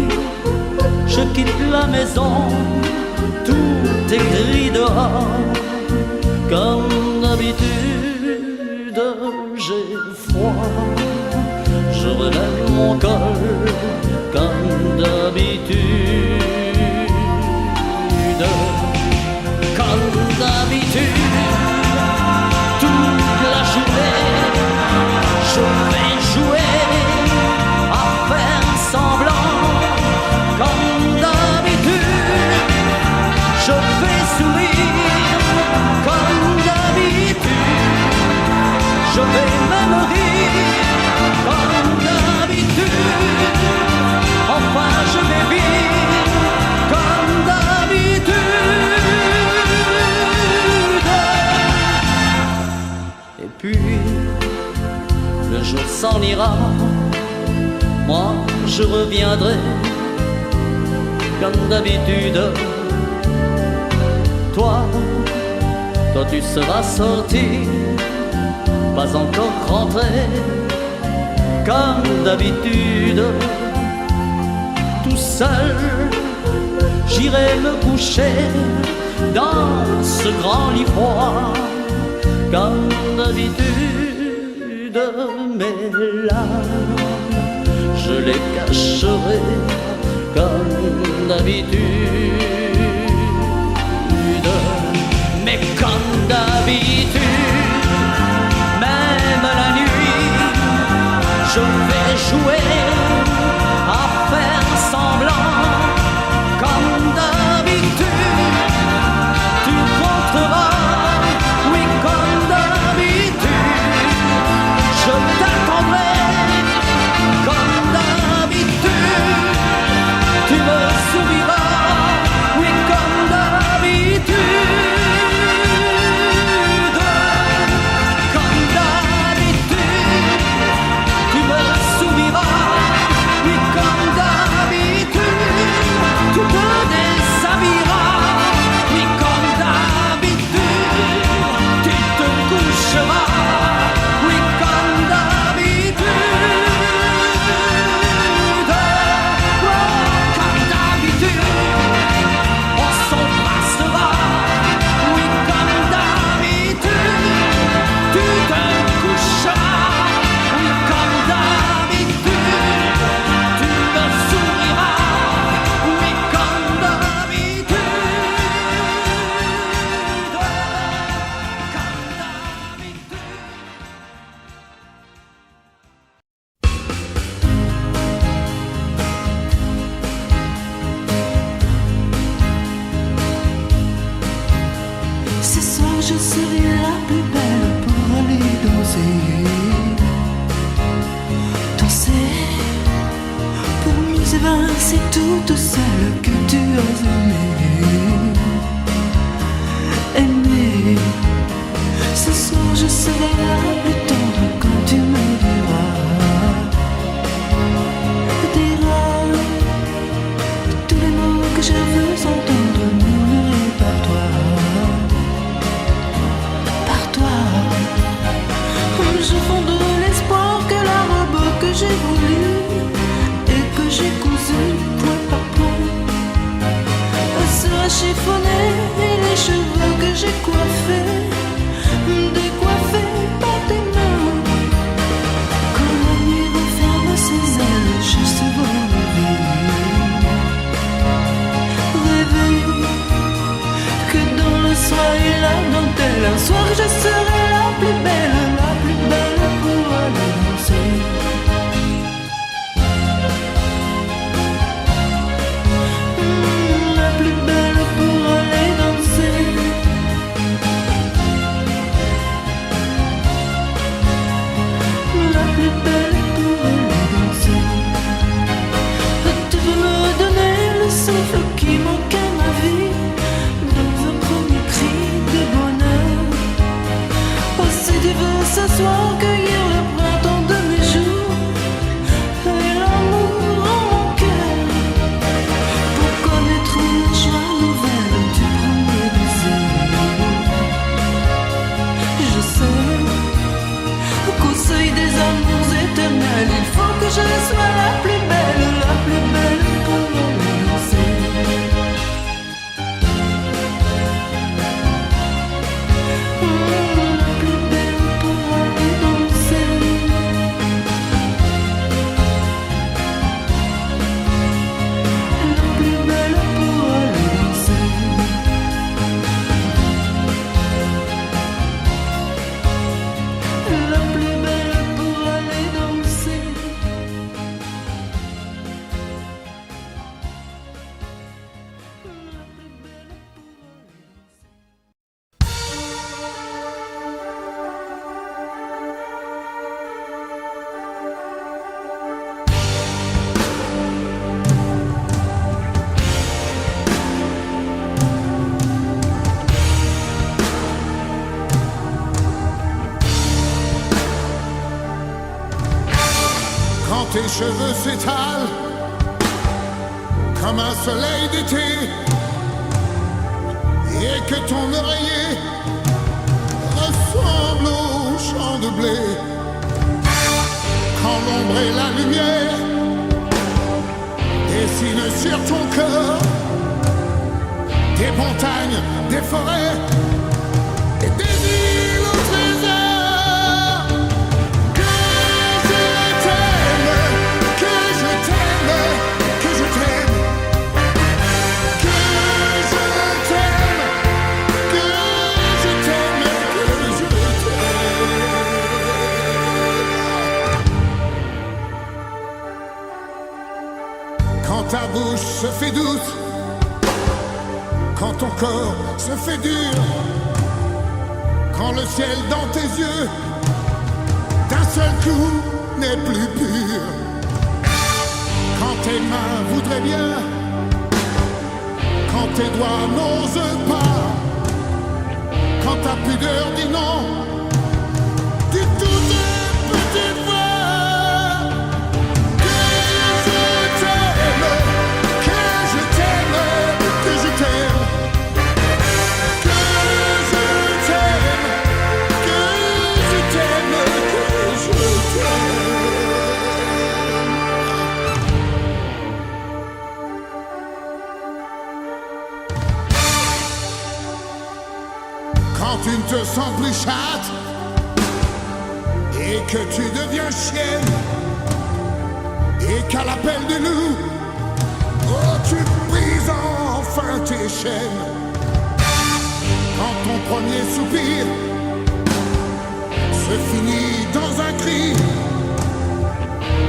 je quitte la maison, tout est gris dehors, comme d'habitude. J'ai froid, je relève mon col, comme d'habitude. Comme d'habitude, toute la journée, je vais jouer à faire semblant. Comme d'habitude, je vais sourire. Comme d'habitude, je vais même rire. Comme d'habitude, enfin je vais vivre. Comme d'habitude. Et puis, le jour s'en ira, moi je reviendrai comme d'habitude. Toi tu seras sorti, pas encore rentré, comme d'habitude. Tout seul, j'irai me coucher dans ce grand lit froid, comme d'habitude. Mais là, je les cacherai comme d'habitude. Mais comme d'habitude, même la nuit, je vais jouer à faire semblant. Comme d'habitude, tu compteras, oui comme d'habitude, je t'attendrai. Comme d'habitude, tu me souriras, oui comme d'habitude. Comme d'habitude, tu me souriras. la plus belle pour aller danser. Danser pour mieux évincer toutes celles que tu as aimées. Aimer, ce soir je serai la plus tendre quand tu me diras tous les mots que je veux entendre murmurés par toi. Par toi, je fonde l'espoir que la robe que j'ai voulue et que j'ai cousue point par point sera chiffonnée et les cheveux que j'ai coiffés décoiffés par tes mains. Quand la nuit referme ses ailes, je serai rêver que dans le soir et la dentelle, un soir je serai la plus belle pour aller danser. La plus belle pour aller danser. La plus belle pour aller danser. Tu veux me donner le souffle qui manque à ma vie, dans un premier cri de bonheur. Oh, si tu veux ce soir cueillir le printemps de mes jours et l'amour en mon cœur, pour connaître une joie nouvelle du premier baiser. Je sais qu'au seuil des amours éternels, il faut que je sois la plus belle pour aller danser. La plus belle pour aller danser. La plus belle pour aller danser. La plus belle pour aller danser. Quand tes cheveux s'étalent comme un soleil d'été et que ton oreiller ressemble au champ de blé, quand l'ombre et la lumière dessinent sur ton corps des montagnes, des forêts et des îles au trésor. Que je t'aime, que je t'aime, que je t'aime, que je t'aime, que je t'aime, que je t'aime. Quand ta bouche se fait douce, quand ton corps se fait dur, quand le ciel dans tes yeux d'un seul coup n'est plus pur, quand tes mains voudraient bien, quand tes doigts n'osent pas, quand ta pudeur dit non, du tout de petite voix. Que je t'aime, que je t'aime, que je t'aime. Quand tu ne te sens plus chatte et que tu deviens chienne et qu'à l'appel du loup, oh, tu brises enfin tes chaînes. Quand ton premier soupir se finit dans un cri,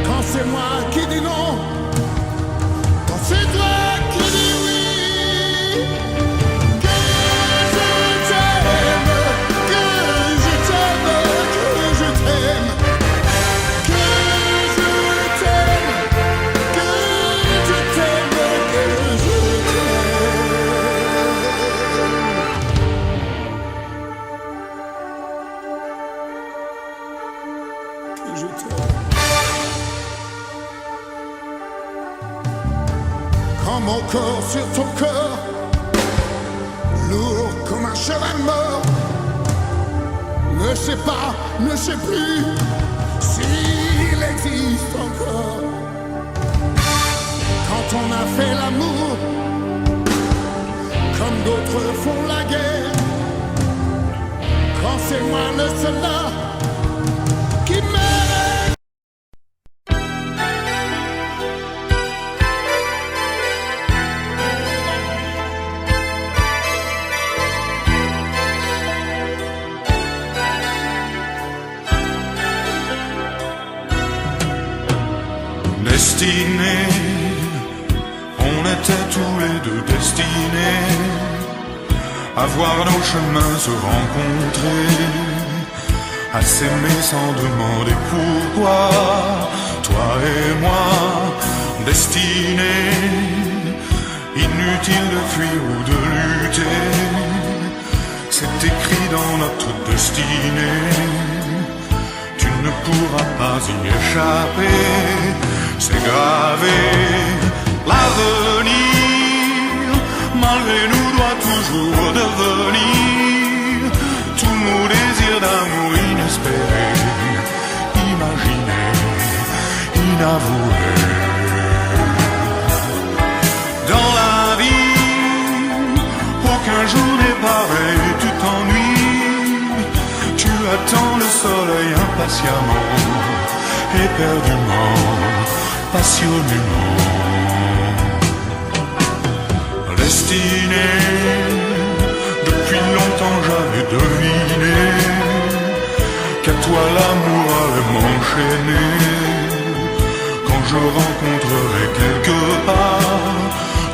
quand c'est moi qui dis non, quand c'est toi qui dis oui. Que je t'aime, que je t'aime. Quand mon corps sur ton corps, lourd comme un cheval mort, ne sais pas, ne sais plus s'il existe encore. Quand on a fait l'amour, comme d'autres font la guerre, quand c'est moi le seul là qui m'aime. Destinés, on était tous les deux destinés à voir nos chemins se rencontrer, à s'aimer sans demander pourquoi. Toi et moi, destinés, inutile de fuir ou de lutter, c'est écrit dans notre destinée. Tu ne pourras pas y échapper, c'est gravé. L'avenir, malgré nous, doit toujours devenir tous nos désirs d'amour inespérés, imaginés, inavoués. Dans la vie, aucun jour n'est pareil, tu t'ennuies, tu attends le soleil impatiemment, éperdument, passionnément. Destiné, depuis longtemps j'avais deviné qu'à toi l'amour allait m'enchaîner. Quand je rencontrerai quelque part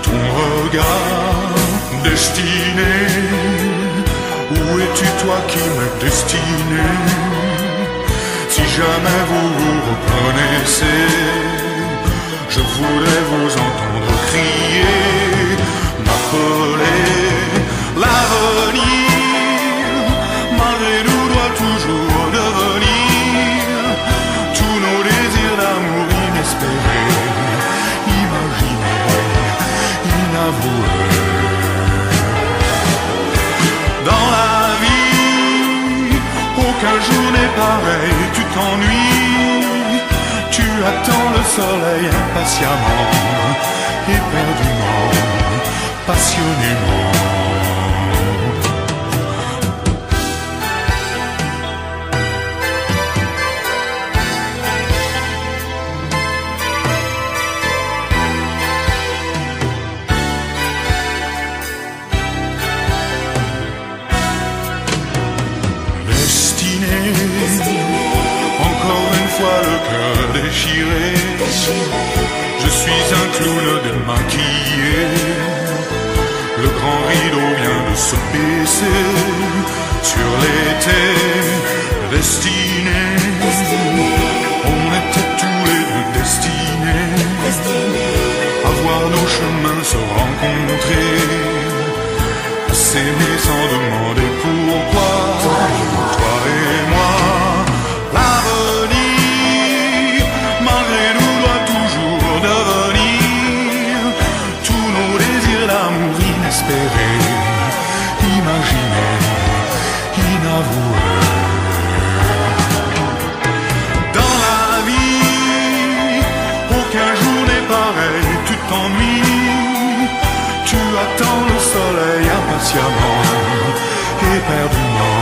ton regard destiné, où es-tu toi qui m'es destiné? Si jamais vous vous reconnaissez, je voudrais vous entendre crier, m'appeler. L'avenir, malgré nous, doit toujours devenir tous nos désirs d'amour inespérés, imaginés, inavoués. Dans la vie, aucun jour n'est pareil, tu t'ennuies, tu attends le soleil impatiemment, éperdument, passionnément. Encore une fois le cœur déchiré, je suis un clown démaquillé. Le grand rideau vient de se baisser sur l'été destiné. On était tous les deux destinés à voir nos chemins se rencontrer, à s'aimer sans demander pourquoi. Toi et moi, l'avenir, malgré nous, doit toujours devenir tous nos désirs d'amour inespérés, imaginés, inavoués. Dans la vie, aucun jour n'est pareil, tu t'ennuies, tu attends le soleil impatiemment, éperdument,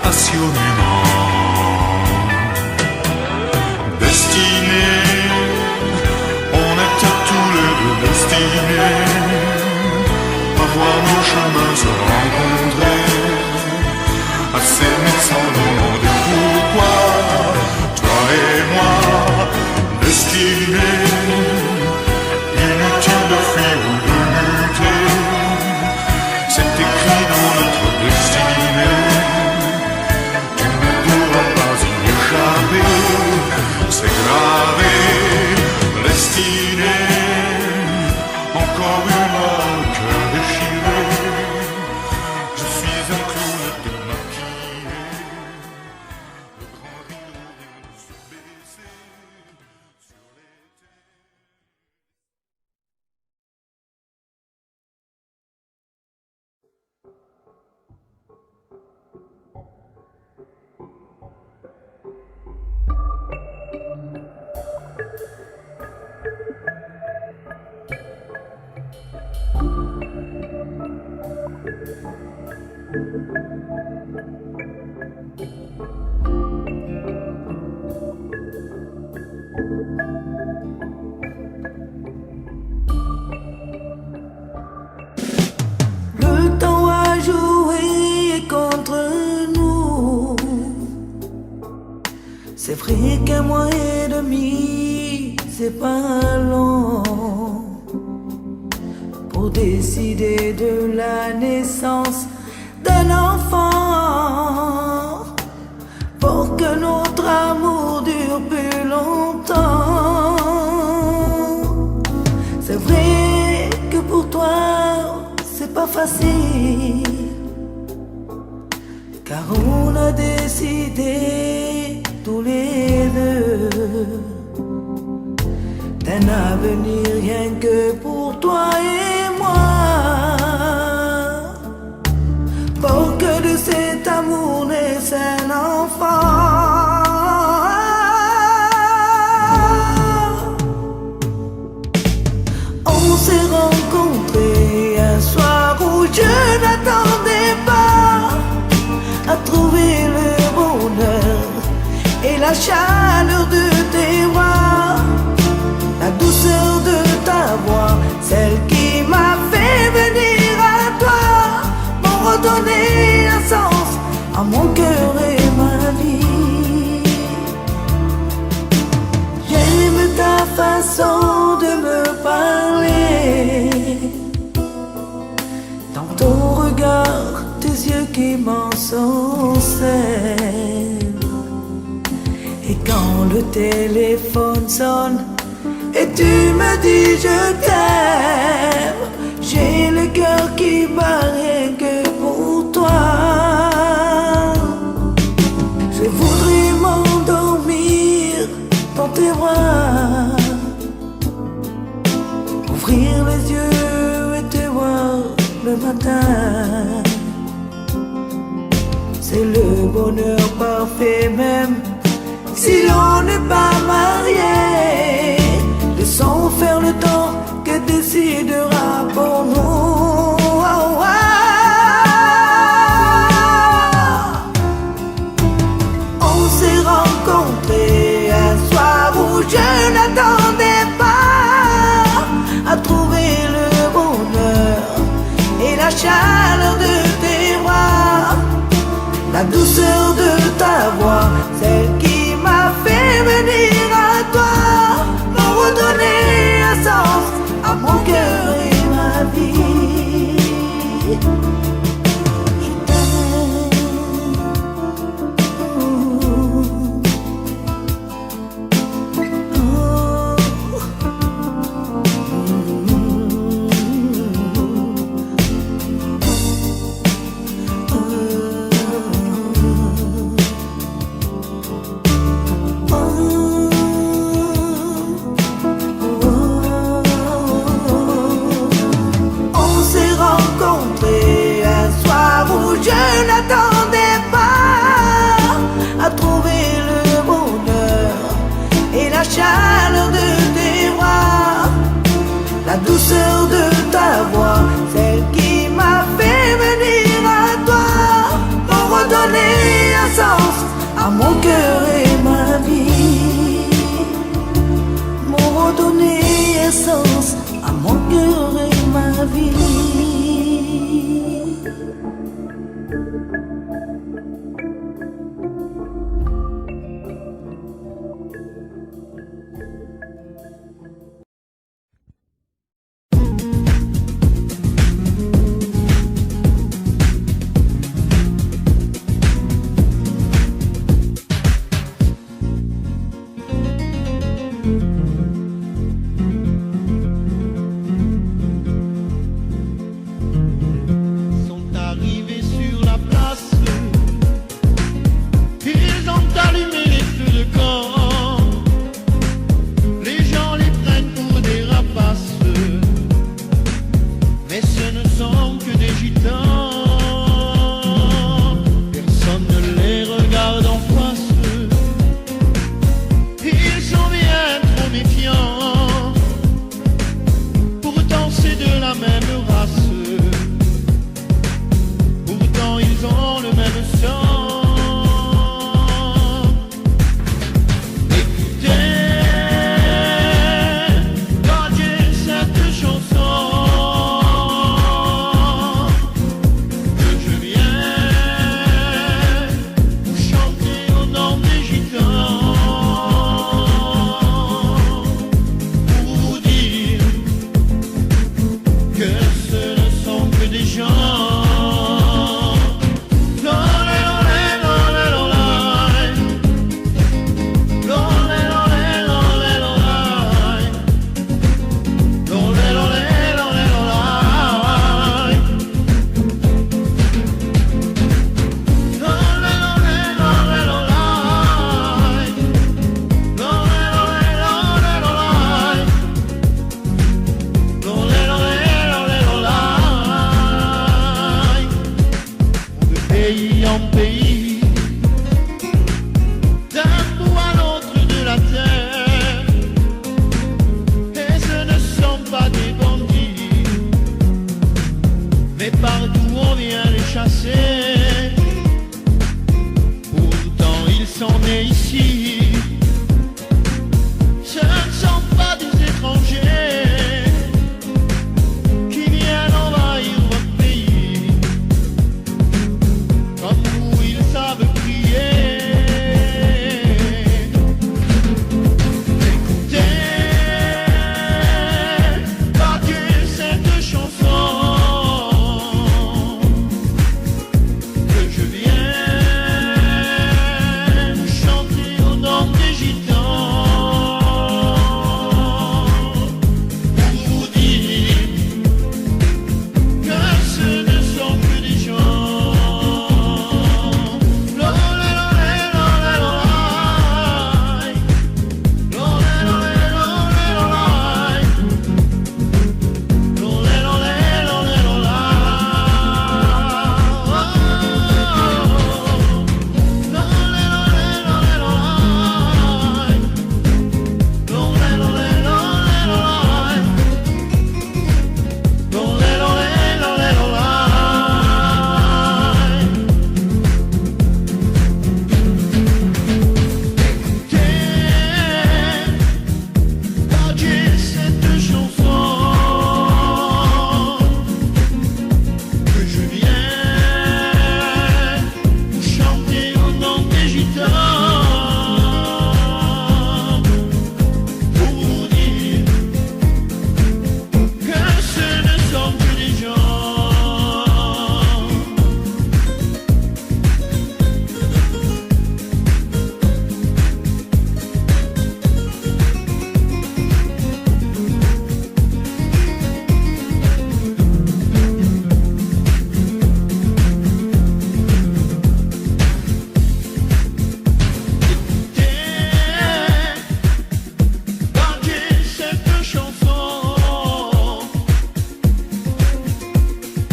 passionnément. Destinés, on était tous les deux destinés à voir nos chemins se rencontrer, à s'aimer sans demander pourquoi. Toi et moi, destinés, inutile de fuir ou de lutter, c'est écrit dans notre destinée. Tu ne pourras pas y échapper, c'est gravé, destiné. Encore une fois, le cœur déchiré, je suis un clown démaquillé. C'est vrai qu'un mois et demi, c'est pas long pour décider de la naissance d'un enfant, pour que notre amour dure plus longtemps. C'est vrai que pour toi, c'est pas facile, car on a décidé tous les deux d'un avenir rien que pour toi et moi, pour que de cet amour naisse un enfant. On s'est rencontrés un soir où je n'attendais pas à trouver le bonheur et la chaleur de tes bras, la douceur de ta voix, celle qui m'a fait venir à toi, pour redonner un sens à mon cœur et ma vie. J'aime ta façon de me parler, dans ton regard, tes yeux qui m'ensorcellent. Et quand le téléphone sonne et tu me dis je t'aime, j'ai le cœur qui bat rien que pour toi. Je voudrais m'endormir dans tes bras, ouvrir les yeux et te voir le matin. C'est le bonheur parfait même si l'on n'est pas marié. Laissons faire le temps que décidera pour nous. Oh, oh. On s'est rencontrés un soir où je n'attendais pas à trouver le bonheur et la chaleur de tes bras, la douceur de ta voix, celle qui m'a fait venir à toi, pour redonner un sens à mon cœur et ma vie. Je t'aime. Je n'attendais pas à trouver le bonheur et la chaleur de tes bras, la douceur de ta voix, celle qui m'a fait venir à toi, pour redonner un sens à mon cœur et ma vie, pour redonner un sens à mon cœur et ma vie. est ici. Ce ne sont pas des étrangers qui viennent envahir votre pays. Comme vous, ils savent prier. Écoutez, par Dieu, cette chanson que je viens chanter au nom des gitans. Pour vous dire que ce ne sont que des gens. Lolé, lolé, lolé, lolé. Lolé, lolé, lolé, lolé. Lolé, lolé, lolé, lolé. Cette chanson que je viens vous chanter au nom des gitans, pour vous dire que ce ne sont que des gens. Par Dieu, cette chanson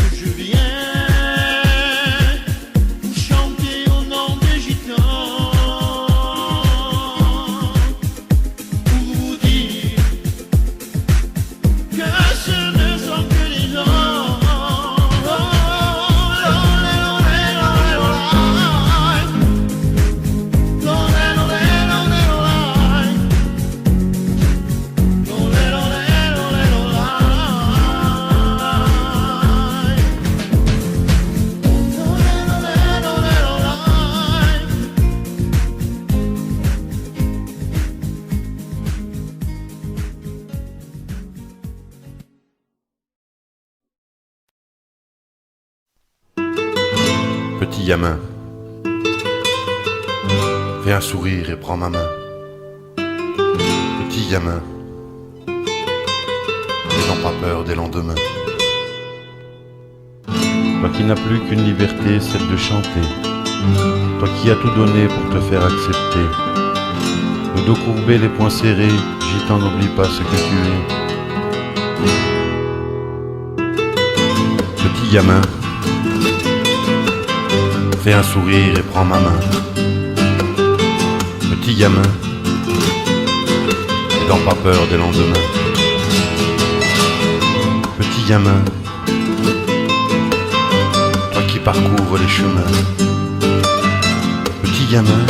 que je viens vous chanter au nom des gitans, pour vous dire que ce ne sont que des gens. Petit gamin, fais un sourire et prends ma main. Petit gamin, n'ayant pas peur des lendemains. Toi qui n'as plus qu'une liberté, celle de chanter. Toi qui as tout donné pour te faire accepter. Le dos courbé, les poings serrés, gitan, n'oublie pas ce que tu es. Petit gamin, fais un sourire et prends ma main. Petit gamin, n'ayant pas peur des lendemains. Petit gamin, toi qui parcours les chemins. Petit gamin,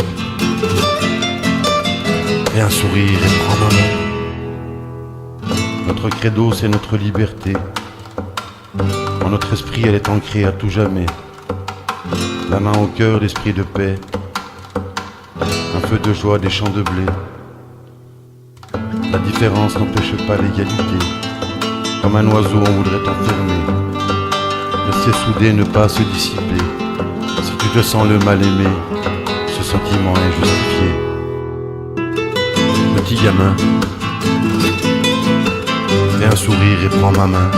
fais un sourire et prends ma main. Notre credo, c'est notre liberté. En notre esprit, elle est ancrée à tout jamais. La main au cœur, l'esprit de paix. Un feu de joie, des champs de blé. La différence n'empêche pas l'égalité. Comme un oiseau, on voudrait t'enfermer. Rester soudé, ne pas se dissiper. Si tu te sens le mal aimé, ce sentiment est justifié. Petit gamin, fais un sourire et prends ma main.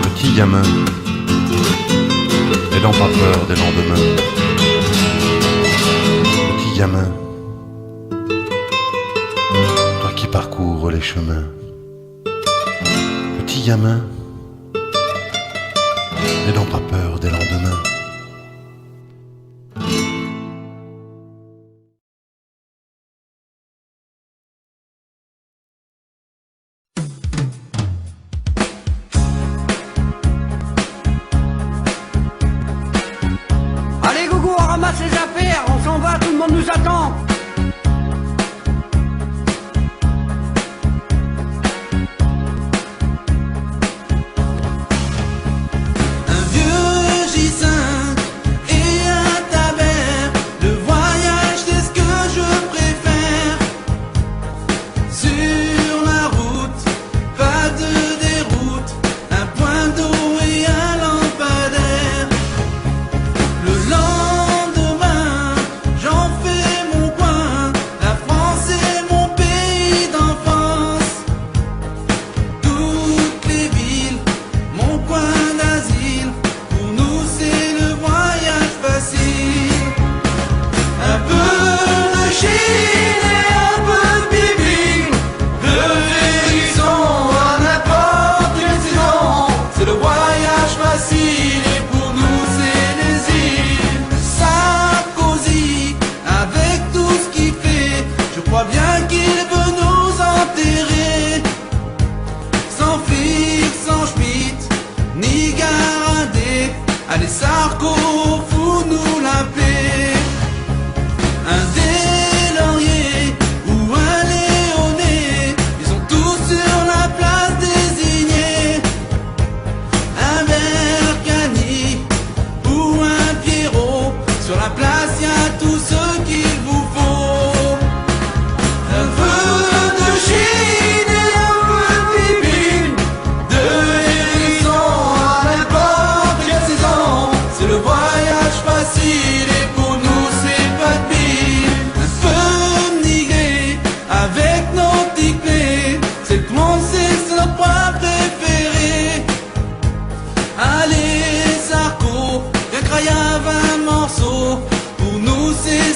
Petit gamin, n'ayant pas peur des lendemains. Petit gamin, toi qui parcours les chemins. Petit gamin, n'ayant pas peur des lendemains. Allez Gougou, on ramasse les affaires, on s'en va tout le monde. t'attends. Un vieux J5 et un tabert, le voyage c'est ce que je préfère. Sur la route, pas de déroute, un point d'eau et un lampadaire. Le lendemain, j'en fais mon coin, la France est mon pays d'enfance. Toutes les villes, mon coin d'asile, pour nous c'est le voyage facile. Un peu de Chine et un peu de Bibi, de hérisson à n'importe quelle saison. C'est le voyage facile et pour nous c'est les îles. Sarkozy, avec tout ce qu'il fait, je crois bien qu'il veut nous enterrer. Sans Fix, sans Schmitt, ni Garadé, allez Sarko, fous-nous la paix. Un Deslauriers ou un Léoné, ils sont tous sur la place désignée. Un Bercani ou un Pierrot, sur la place y a tout ce qu'il vous faut. Un peu de Chine et un peu de Bibine, de hérisson à n'importe quelle saison. C'est le voyage facile et pour nous c'est pas de bile. Un peu de Nigré avec nos petits clés, c'est le français, c'est notre point préféré. Allez Sarko, viens crailler 20 morceaux, pour nous c'est